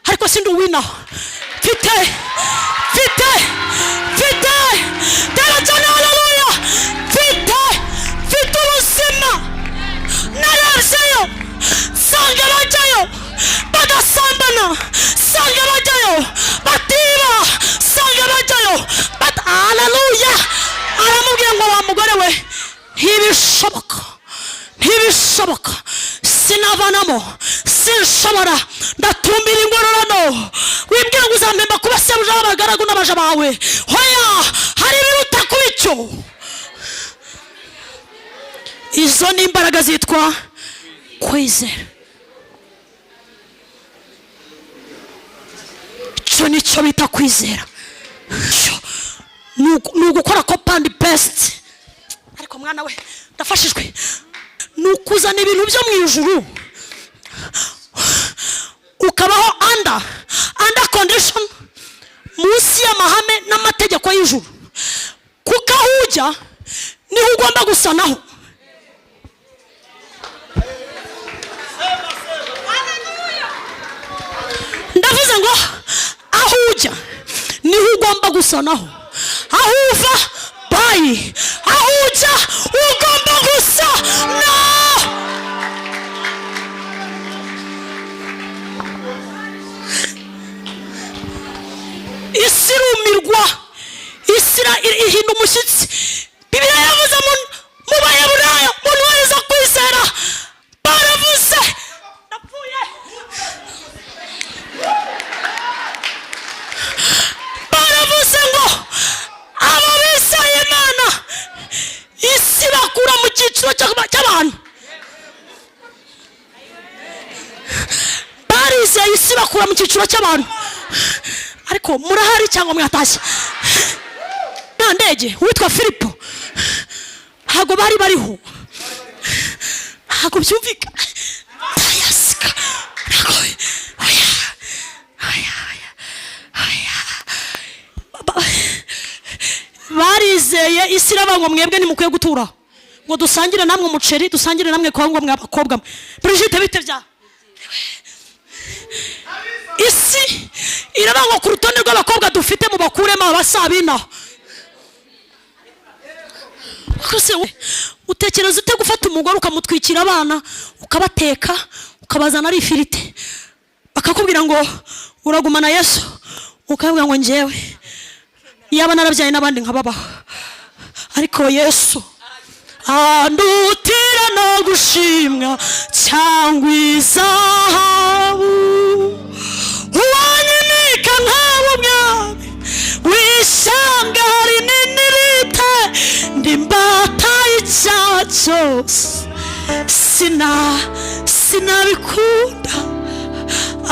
ariko sindi uwinaho, mfite darajana haleluya, mfite ubuzima. Narebyeyo sanga bajyayo bagasambana, sanga bajyayo batiba, sanga bajyayo haleluya. Aramubwira ngo wa mugore we ntibishoboka, sinavanamo, sinshobora, ndatumbira ingororano. Wibwira ngo uzampemba kuba sebuja w'abagaragu n'abaja bawe, hoya hari ibiruta kuba icyo. Izo ni imbaraga zitwa kwizera. Cyo nicyo bita kwizera. Ni ugukora copy and paste. Ariko mwana we ndafashijwe. Ni ukuzana ibintu byo mu ijuru ukabaho under condition, munsi y'amahame n'amategeko y'ijuru. Kuko aho ujya niho ugomba gusanaho. Ndavuze ngo aho ujya niho ugomba gusanaho, aho uva bayi, aho ujya ugomba gusa no. bihinda umushyitsi. Bibiliya yavuze mu Baheburayo, umuntu wese kwizera baravuze napfuye, baravuze ngo abo bizeye Imana isi bakura mu cyiciro cy'abantu. Barizeye isi bakura mu cyiciro cy'abantu. Ariko murahari cyangwa mwatashye? Nta ndege witwa Filipo ntabwo bari bariho, ntabwo byumvika. Barizeye isi iravuga ngo mwebwe nimukwiye gutura, ngo dusangire namwe umuceri, dusangire namwe kongo mwe abakobwa mwe. Brigitte bite bya isi iravuga ngo ku rutonde rw'abakobwa dufite mu bakuremo abasabina. Kose utekereza ute gufata umugore ukamutwikira abana ukabateka ukabazana ari ifirite, bakakubwira ngo uragumana Yesu, ukavuga ngo njyewe yaba narabyaye n'abandi nkababaho, ariko Yesu andutira no gushimwa cyangwa izahabu, uwanyinika nk'abo mwami w'ishyanga rinini rite, ndi mbata y'icyaha cyose, sinabikunda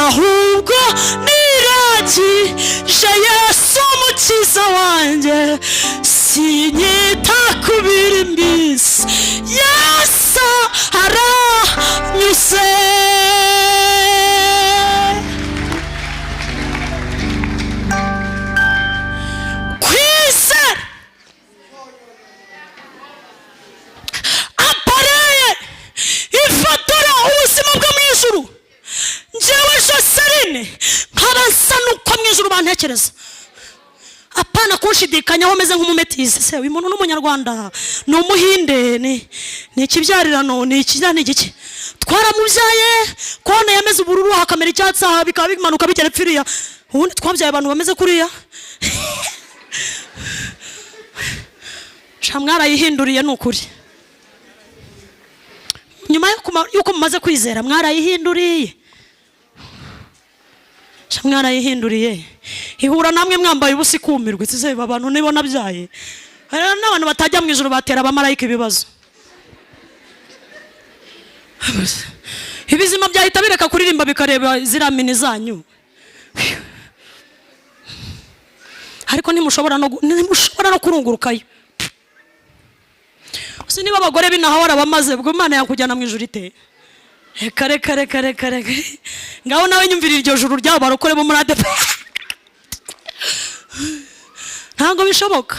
ahubwo niragije Yesu umukiza wanjye, sinyita ku biri mbisi, Yesu aranyuze. Kwizera apareye ifotora ubuzima bwo mu ijuru. Njyewe Joseline nkaba nsa n'uko mu ijuru bantekereza, apana kunshidikanyaho meze nk'umumetizi. Se uyu muntu n'umunyarwanda, ni umuhinde, ni ikibyarirano, ni ikijyana igiki. Twaramubyaye kone yameze ubururu hakamera icyatsi, bikaba bimanuka bigera pfiriya. Ubundi twabyaye abantu bameze kuriya. Mwarayihinduriye ni ukuri. Nyuma yuko mumaze kwizera mwarayihinduriye, mwarayihinduriye. Ihura namwe mwambaye ubusa ikumirwe. Ese abantu nibo nabyaye? Hari n'abantu batajya mu ijuru batera abamarayika ibibazo. Ibizima byahita bireka kuririmba bikareba ziramini zanyu. Ariko nimushobora no kurungurukayo. Usi niba abagore binaha warabamaze, ubwo Imana yakujyana mu ijuru ite? Kare. Ngaho nawe nyumvira iryo juru ryabo barokore bo muri ADP. Ntabwo bishoboka.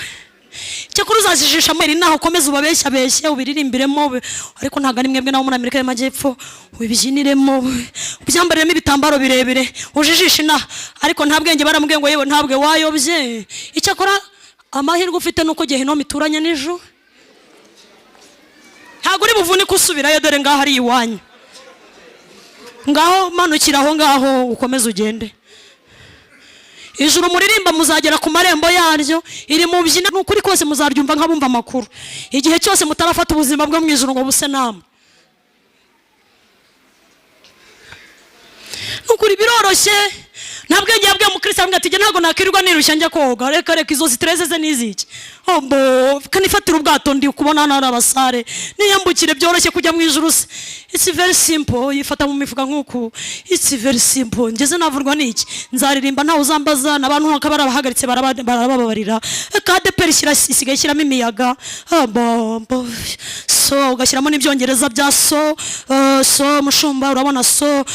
Cyakora uzazijisha mweri naho ukomeza ubabeshya ubiririmbiremo, ariko ntabwo ari mwebwe naho muri Amerika y'Amajyepfo ubibyiniremo, ubyambariremo ibitambaro birebire ujijisha inaha, ariko nta bwenge baramubwiye ngo yewe ntabwe wayobye. Icyakora amahirwe ufite nuko Gehinomu ituranye n'ijuru. Ntabwo uri buvune kusubirayo, dore ngaho ari iwanyu. Ngaho manukira aho ngaho ukomeze ugende. Ijuru muririmba muzagera ku marembo yaryo, iri mu byina n'ukuri kose muzaryumva nk'abumva amakuru. Igihe cyose mutarafata ubuzima bwo mu ijuru ngo buse namwe. Nukuri biroroshye. Ntabwo yabwiye umukristo ngo ati ntabwo nakirirwa nirushya njya koga. Reka izo stress ze niziki. Kanifatira ubwato ndi kubona nari abasare. Niyambukire byoroshye kujya mu ijuru se. It's very simple. Yifata mu mifuka nk'uku. It's very simple. Ngeze navurwa n'iki? Nzaririmba ntawe uzambaza, nabantu bakabara bahagaritse barababarira. Kade perishira isigaye shyiramo imiyaga. So ugashyiramo n'ibyongereza bya so mushumba urabona so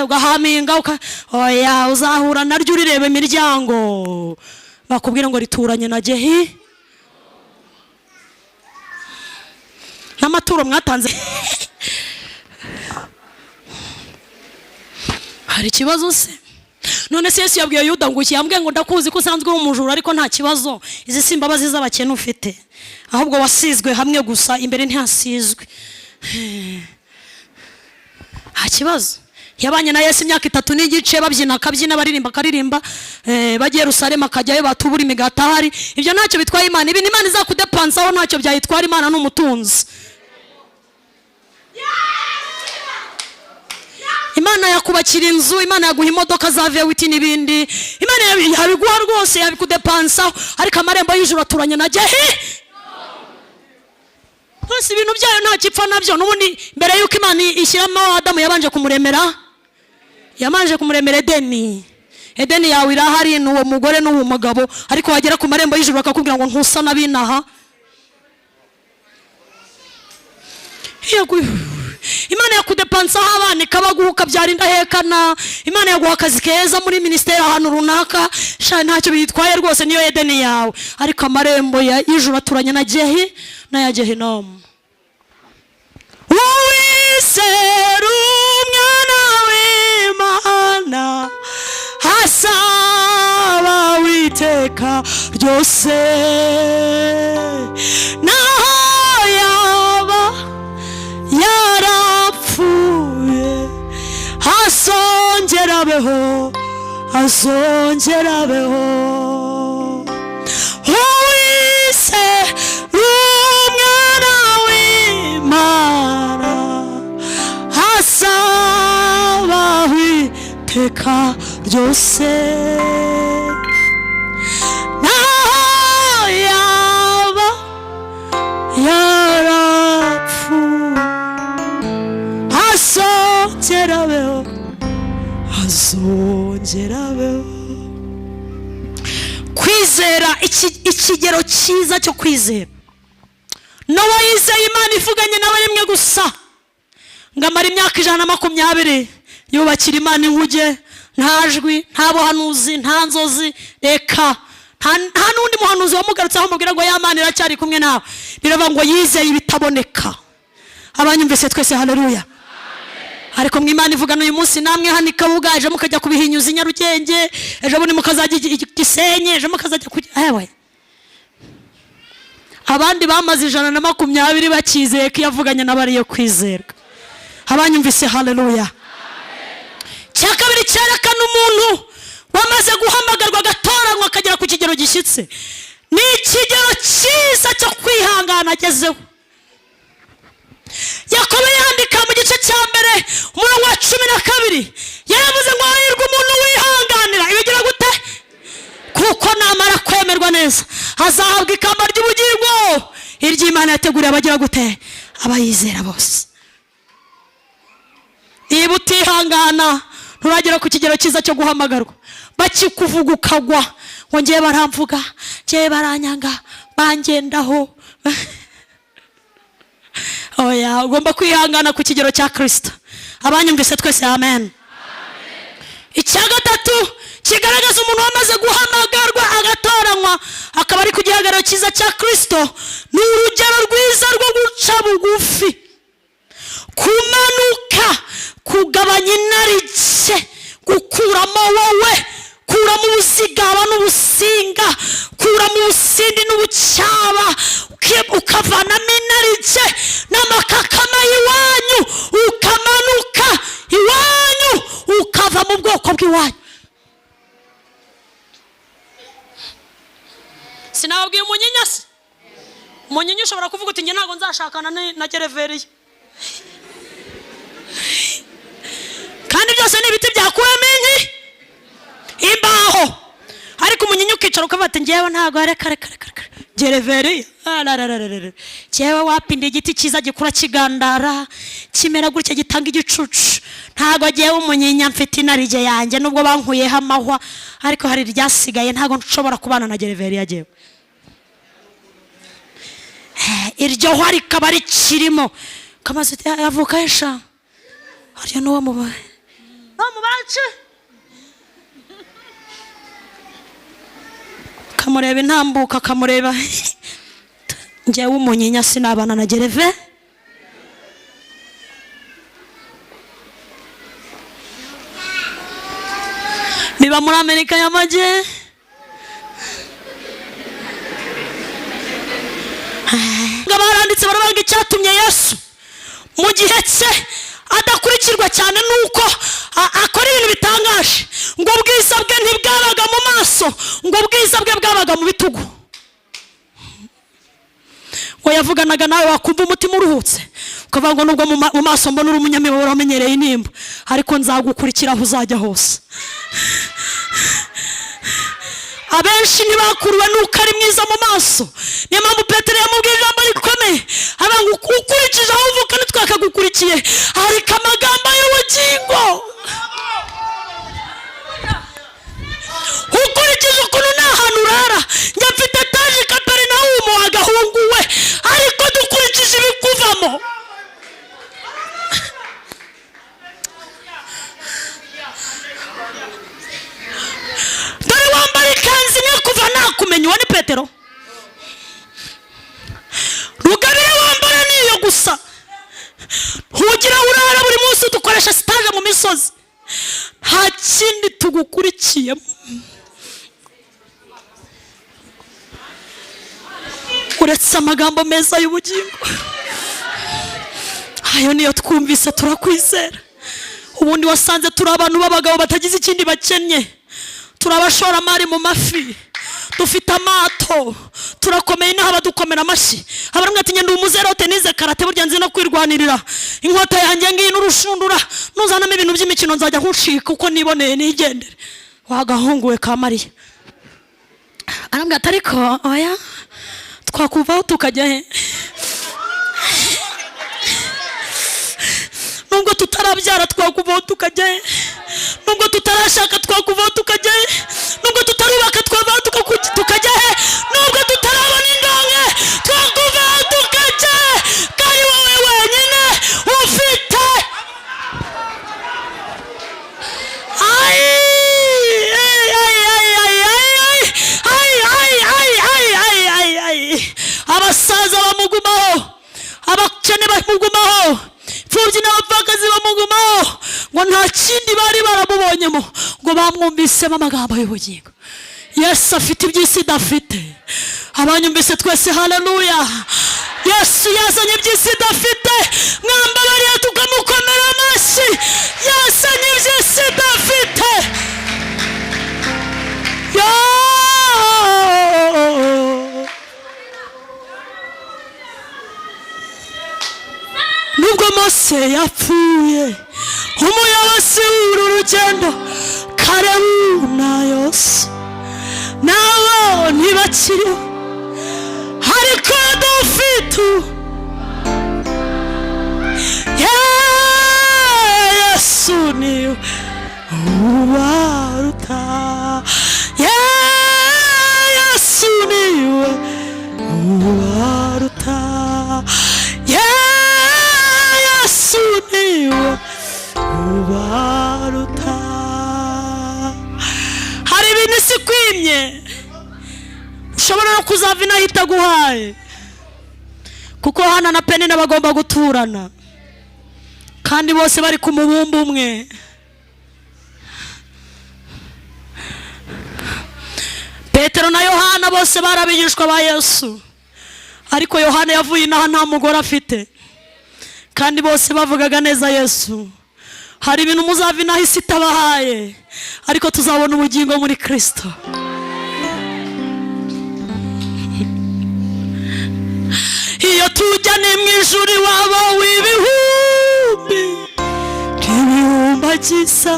ugahaminga oya uzahura naryo urireba imiryango bakubwira ngo rituranye na Gehi n'amaturo mwatanze. Hari ikibazo se? None se Yesu yabwiye Yuda ngo yambwiye ngo ndakuzi ko usanzwe uri umujura, ariko nta kibazo, izi simbabazi z'abakene ufite, ahubwo wasizwe hamwe gusa, imbere ntihasizwe. Nta kibazo. yabanye na Yesu imyaka 3 n'igice, babyina akabyina, baririmba akaririmba, bagiye Yerusalemu akajyayo, batubura imigati ahari. Ibyo ntacyo bitwaye Imana. Ibi Imana izakudepansaho ntacyo byayitwara. Imana n'umutunzi. Imana yakubakira inzu, Imana yaguha imodoka za V8 n'ibindi, Imana yabiguha rwose, yabikudepansaho. Ariko amarembo y'ijuru aturanye na Gehi. Hose ibintu byayo nta kipfa nabyo. N'ubundi mbere yuko Imana ishyiramo Adamu yabanje kumuremera, Edeni yawe irahari, n'uwo mugore n'uwo mugabo. Ariko wagera ku marembo y'ijuru bakakubwira ngo ntusa nabinaha. Imana yakudepansaho abana ikabaguha ukabyara indahekana. Imana yaguha akazi keza muri ministeri ahantu runaka. Sha ntacyo bitwaye rwose, niyo Edeni yawe. Ariko amarembo y'ijuru aturanye na Gehi na ya Gehinomu. Uwizera umwana w'Imana asaba witeka ryose, naho yaba yarapfuye azongera abeho. Uwizera umwana w'Imana asaba witeka ryose, naho yaba yarapfuye azongera abeho. Kwizera, ikigero cyiza cyo kwizera. Nowa yizeye Imana ivuganye nawe rimwe gusa, ngamara imyaka 120 yubakira Imana inkuge, nta jwi, nta buhanuzi, nta nzozi, reka nta n'undi muhanuzi wamugarutse aho mubwira ngo ya Mana iracyari kumwe nawe. Biravuga ngo yizeye ibitaboneka. Abanyumvise twese haleluya. Ariko mw'Imana ivugana uyu munsi namwe hano Kabuga, ejo mukajya kubihinyuza Nyarugenge, ejo bundi mukazajya Gisenyi, ejo mukazajya ewe. Abandi bamaze 120 bakizeye ko yavuganye n'abariyo kwizerwa. Abanyumvise haleluya. Cya kabiri cyerekana umuntu wamaze guhamagarwa agatoranywa akagera ku kigero gishyitse, ni ikigero cyiza cyo kwihangana agezeho. Yakobo yandika mu gice cya mbere umurongo wa 12, yaravuze ngo hahirwa umuntu wihanganira ibigira gute, kuko namara kwemerwa neza azahabwa ikamba ry'ubugingo iry'Imana yateguriye abagira gute, abayizera bose. Niba utihangana nturagera ku kigero cyiza cyo guhamagarwa. Bakikuvuga ukagwa ngo ngiye baramvuga, ngiye baranyanga, bangendaho. Oya, ugomba kwihangana ku kigero cya Kristo. Abanyumvise twese amen. Icya gatatu kigaragaza umuntu wamaze guhamagarwa agatoranywa akaba ari ku gihagararo cyiza cya Kristo, ni urugero rwiza rwo guca bugufi, kumanuka, kugabanya inarijye, gukuramo wowe, kuramo ubuzigaba n'ubusinga, kuramo ubusindi n'ubucyaba, ukavanamo inarijye n'amakakama y'iwanyu, ukamanuka iwanyu, ukava mu bwoko bw'iwanyu. Sinababwiye umunyinya se? Umunyinya ushobora kuvuga uti njye ntabwo nzashakana na Gereveriya, kandi byose ni ibiti byakuwemo imbaho. Ariko umunyinya ukicara ukavuga ati njyewe ntabwo reka Gereveriya, njyewe wapinda igiti cyiza gikura kigandara kimera gutya gitanga igicucu. Ntabwo njyewe umunyinya mfite inarijye yanjye, nubwo bankuyeho amahwa ariko hari ryasigaye, ntabwo nshobora kubana na Gereveriya njyewe. Iryo hwa rikaba rikirimo kamaze yavuka esha harya n'uwo mubaye bamubace kamureba intambuka, kamureba. Njyewe umunyinya sinabana na Gereve. Niba muri Amerika y'Amajye, baranditse baravuga icyatumye Yesu mu gihe cye adakurikirwa cyane nuko akora ibintu bitangaje, ngo ubwiza bwe ntibwabaga mu maso, ngo ubwiza bwe bwabaga mu bitugu. ngo yavuganaga nawe wakumva umutima uruhutse, ukavuga ngo nubwo mu maso mbona uri umunyamibabaro wamenyereye intimba, ariko nzagukurikira aho uzajya hose. Abenshi ntibakuruwe nuko ari mwiza mu maso, niyo mpamvu Petero yamubwiye ijambo rikomeye, avuga ngo ukurikije aho uvuka ntitwakagukurikiye, ariko amagambo y'ubugingo. Ukurikije ukuntu nta hantu urara, njya mfite etaje i Kaperinawumu agahunguwe, ariko dukurikije ibikuvamo. Dore wambara ikanzu imwe kuva nakumenya, uwo ni Petero. Rugabire wambara niyo gusa, ntugira urara buri munsi dukoresha stage mu misozi, nta kindi tugukurikiyemo. Uretse amagambo meza y'ubugingo, ayo niyo twumvise turakwizera. Ubundi wasanze turi abantu b'abagabo batagize ikindi bakennye, turabashoramari mu mafi, dufite amato, turakomeye n'aho abadukomera amashyi. Abaramwe ati ngende umuzerote nize karate, burya nzi no kwirwanirira, inkota yanjye ngiyi n'urushundura, nuzanamo ibintu by'imikino nzajya nkushika uko niboneye nigendere. Wagahunguwe ka Mariya arambwira ati ariko oya, twakuvaho tukajya he? Nubwo tutarabyara twakuvaho tukajya he? Nubwo tutarashaka twakuvaho tukajya he? Nubwo tutarubaka twavaho tukajya he? Nubwo tutarabona indonke twakuvaho tukajya he? Kandi wowe wenyine ufite abasaza bamugumaho, abakene bamugumaho, imfubyi n'abapfakazi bamugumaho, ngo nta kindi bari baramubonyemo, ngo bamwumvisemo amagambo y'ubugingo. Yesu afite iby'isi idafite. Abanyumvise twese haleluya. Yesu yazanye iby'isi idafite, mwambabariye tukamukomera amashyi. Yazanye iby'isi idafite. Nubwo Mose yapfuye, umuyobozi w'uru rugendo Kalebu na Yosuwa nabo ntibakiriho, ariko dufite Yesu niwe ubaruta. Yesu niwe ubaruta. Yesu niwe ubaruta. Hari ibintu isi kwimye ushobora no kuzava inahita guhaye, kuko Hana na Penina bagomba guturana kandi bose bari ku mubumbe umwe. Petero na Yohana bose barabigishwa ba Yesu, ariko Yohana yavuye inaha nta mugore afite, kandi bose bavugaga neza Yesu. Hari ibintu muzava inaha isi itabahaye, ariko tuzabona ubugingo muri Kristo. Iyo tujya ni mu ijuru iwabo w'ibihumbi n'ibihumbagiza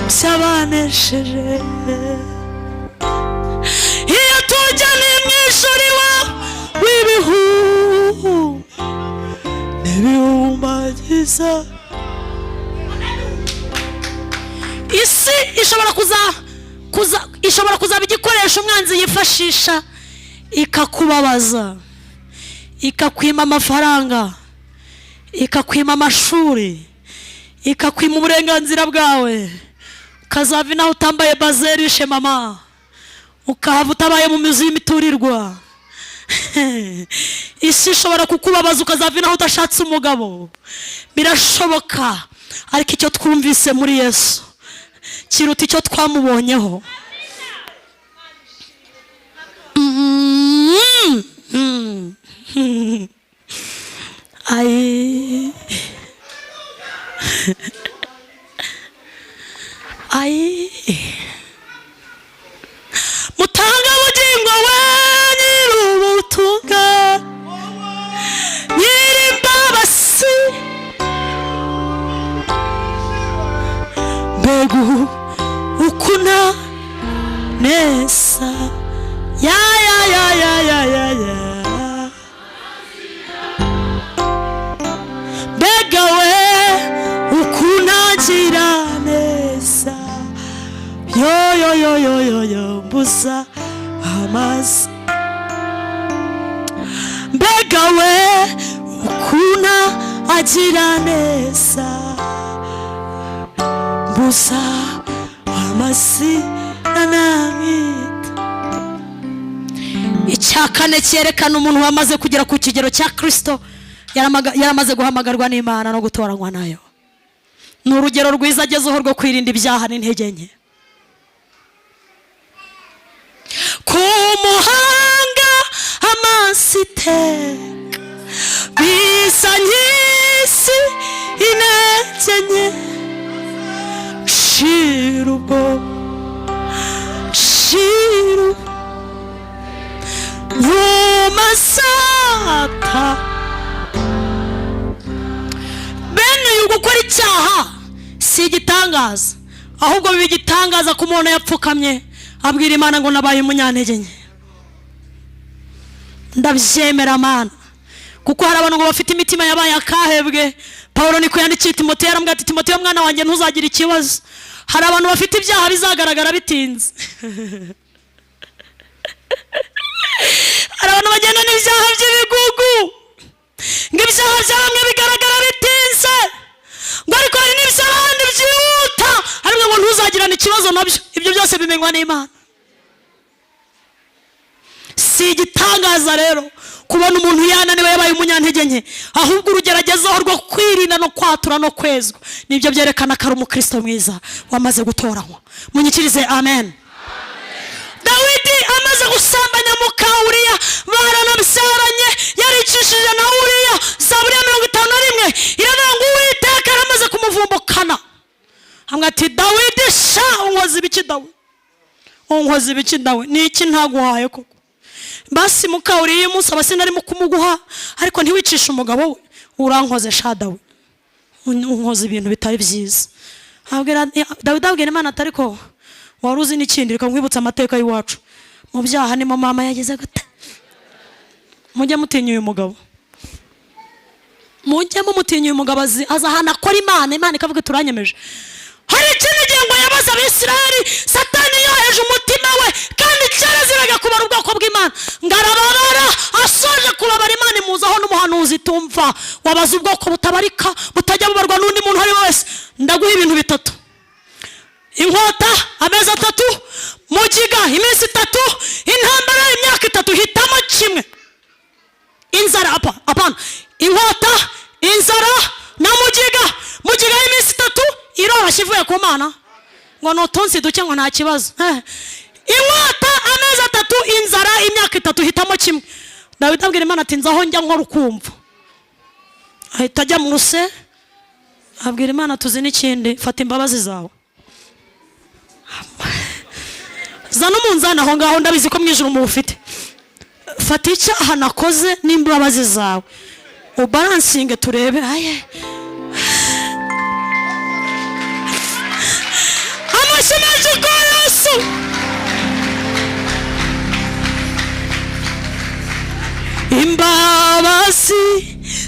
by'abanesheje. Iyo tujya ni mu ijuru iwabo w'ibihumbi n'ibihumbagiza. Isi ishobora kuzaba igikoresho umwanzi yifashisha ikakubabaza, ikakwima amafaranga, ikakwima amashuri, ikakwima uburenganzira bwawe, ukazava inaho utambaye bazerishe mama, ukahava utabaye mu mizi y'imiturirwa. Isi ishobora kukubabaza ukazava inaho udashatse umugabo, birashoboka, ariko icyo twumvise muri Yesu kiruta icyo twamubonyeho. Ai mutanga bugingo we nyirubutunga nyirimbabazi mbegu ukuna nesa ya mbega we ukunagira nesa yo mbuza amazi mbega we ukuna agira nesa mbuza amazi nanamita. Icyakane cyerekana umuntu wamaze kugera ku kigero cya Kristo, yaramaze guhamagarwa n'Imana no gutoranywa nayo. Ni urugero rwiza agezeho rwo kwirinda ibyaha n'intege nke. Ku muhanga amaso iteka bisa nk'isi intege nke, shira nyuma sata. Bene gukora icyaha si igitangaza, ahubwo biba igitangaza ku muntu yapfukamye abwira Imana ngo nabaye umunyantege nke. Ndabyemera Mana, kuko hari abantu ngo bafite imitima yabaye akahebwe. Paulo niko yandikiye Timoteyo, arambwira ati Timoteyo mwana wanjye ntuzagira ikibazo. Hari abantu bafite ibyaha bizagaragara bitinze. Hari abantu bagenda n'ibyaha by'ibigugu, ngo ibyaha byamwe bigaragara bitinze, ngo ariko hari n'iby'abandi byihuta, ariko ngo ntuzagirane ikibazo nabyo. Ibyo byose bimenywa n'Imana. Si igitangaza rero kubona umuntu yananiwe yabaye umunyantege nke, ahubwo urugeragezaho rwo kwirinda no kwatura no kwezwa nibyo byerekana ko ari umukristo mwiza wamaze gutoranywa. Munyikirize amen. Dawidi amaze gusambanya muka Uriya, baranabyaranye, yaricishije na Uriya. Zaburi ya 51 iravuga ngo Uwiteka aramaze kumuvumbukana, hamwe ati Dawidi sha unkoze ibiki Dawe, unkoze ibiki Dawe, ni iki ntaguhaye koko? Basi muka Uriya umunsi abasina arimo kumuguha, ariko ntiwicisha umugabo we, urankoze sha Dawe, unkoze ibintu bitari byiza. Dawidi abwira Imana ati ariko wari uzi n'ikindi, reka nkwibutsa amateka y'iwacu. Mu byaha nimo mama yageze gute? Mujye mutinya uyu mugabo, mujye mumutinya uyu mugabo, aza ahantu akora Imana ikavuga turanyemeje. Hari ikindi gihe ngo yabaza Abisirayeli, Satani yoheje umutima we, kandi cyaraziraga kubara ubwoko bw'Imana. Ngarababara asoje kubabara, Imana imuzaho n'umuhanuzi tumva, wabaza ubwoko butabarika butajya bubarwa n'undi muntu ari wese. Ndaguha ibintu bitatu: inkota amezi 3, mugiga iminsi 3, intambara imyaka 3. Hitamo kimwe. Inzara apana, inkota, inzara na mugiga iminsi 3 iroroshye ivuye ku Mana, ngo nutunsi duke ngo nta kibazo. Inkota amezi 3, inzara imyaka 3. Hitamo kimwe. Dawidi abwira Imana ati nzaho njya nkora ukumva. Ahita ajya mu ruse abwira Imana tuzi n'ikindi, fata imbabazi zawe. Zana umunzani aho ngaho, ndabizi ko mwijuru mu ufite. Fata icyaha nakoze n'imbabazi zawe, ubalansinge turebe. Amashyimaje kwa Yesu. Imbabazi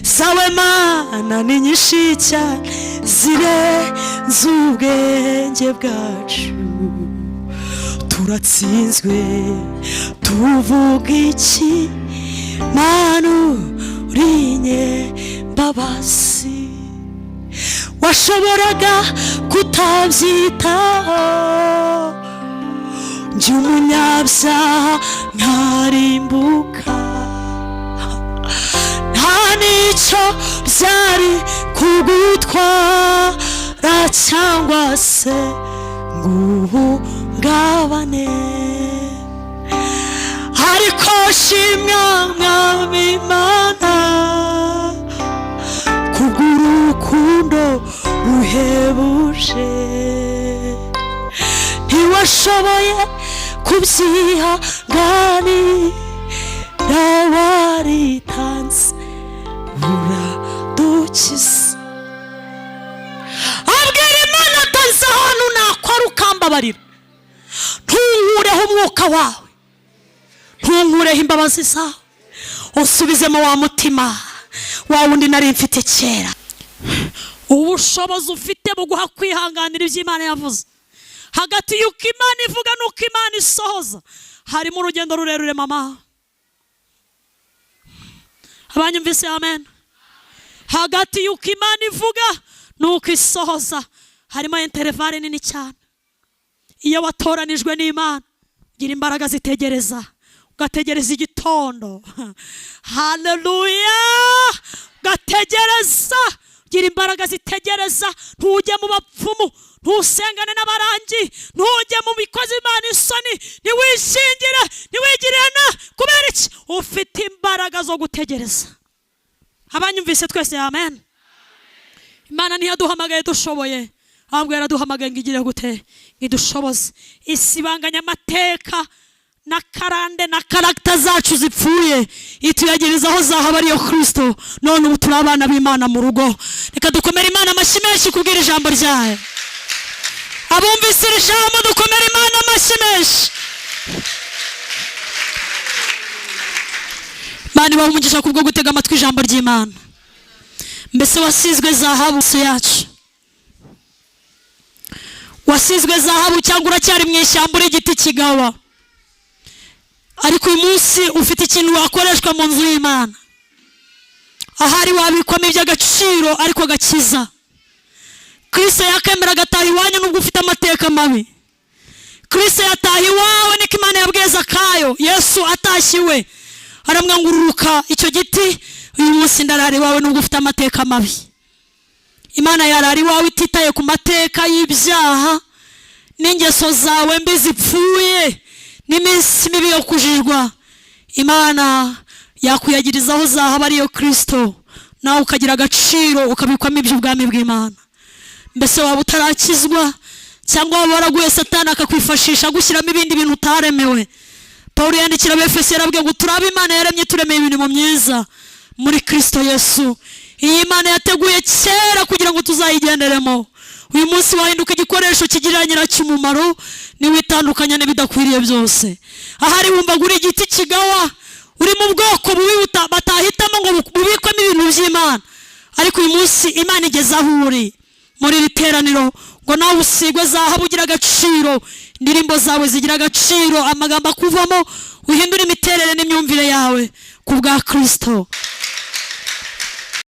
zawe Mana ni nyinshi cyane, zirenze ubwenge bwacu. Turatsinzwe tuvuga iki? Mana urinye mbabazi, washoboraga kutabyitaho. Njye umunyabyaha nkarimbuka, nta n'icyo byari kugutwara cyangwa se nguhungabane. Ariko shimwa Mwami Imana kubw'urukundo ruhebuje. washoboye kubyihanganira waritanze uradukiza. abwira Imana atanze ahantu nakora ukambabarira, ntunkureho umwuka wawe, ntunkureho imbabazi zawe, usubizemo wa mutima wa wundi nari mfite kera. ubushobozi ufite buguha kwihanganira ibyo Imana yavuze. hagati y'uko Imana ivuga n'uko Imana isohoza harimo urugendo rurerure mama. abanyumvise amen? hagati y'uko Imana ivuga n'uko isohoza harimo interevale nini cyane. iyo watoranijwe n'Imana gira imbaraga zitegereza, ugategereza igitondo. haleluya! ugategereza, gira imbaraga zitegereza. ntujye mu bapfumu, ntusengane n'abarangi, ntujye mu bikozi Imana isoni, ntiwishingire, ntiwigirane. kubera iki? ufite imbaraga zo gutegereza. abanyumvise twese amen? Imana ntiyaduhamagaye dushoboye, ahubwo yaraduhamagaye ngo igire gute? idushoboze. isibanganya amateka na karande na karagita zacu zipfuye, ituyagiriza aho zahaba ariyo Kristo. none ubu turi abana b'Imana mu rugo. reka dukomere Imana amashyi menshi kubwira ijambo ryayo. abumvise iri jambo dukomere Imana amashyi menshi. Imana ibaha umugisha kubwo gutega amatwi ijambo ry'Imana. mbese wasizwe zahabu yacu? wasizwe zahabu cyangwa uracyari mu ishyamba uri igiti kigawa? ariko uyu munsi ufite ikintu wakoreshwa mu nzu y'Imana. ahari wabikwamo iby'agaciro ariko gakiza. Kristo yakemera agataha iwanyu nubwo ufite amateka mabi. Kristo yataha iwawe niko Imana yabwiye Zakayo. Yesu atashye iwe aramwangururuka, icyo giti uyu munsi ndarara iwawe nubwo ufite amateka mabi. Imana yarara iwawe ititaye ku mateka y'ibyaha n'ingeso zawe mbi zipfuye n'iminsi mibi yo kujijwa. Imana yakuyagirizaho zahaba ariyo Kristo, nawe ukagira agaciro, ukabikwamo iby'ubwami bw'Imana. mbese waba utarakizwa cyangwa waba waraguye Satani akakwifashisha gushyiramo ibindi bintu utaremewe. Pawulo yandikira Abefeso yarabwiye ngo turabe Imana yaremye turemeye imirimo myiza muri Kristo Yesu. iyi Imana yateguye kera kugira ngo tuzayigenderemo. uyu munsi wahinduka igikoresho kigirira nyiracyo umumaro, niwitandukanya n'ibidakwiriye byose. ahari wumva uri igiti kigawa, uri mu bwoko bubi batahitamo ngo bubikwemo ibintu by'Imana. ariko uyu munsi Imana igeze aho uri muri iri teraniro ngo nawe usigwe zahabu, ugira agaciro, indirimbo zawe zigira agaciro, amagambo akuvamo uhindura imiterere n'imyumvire yawe ku bwa Kristo.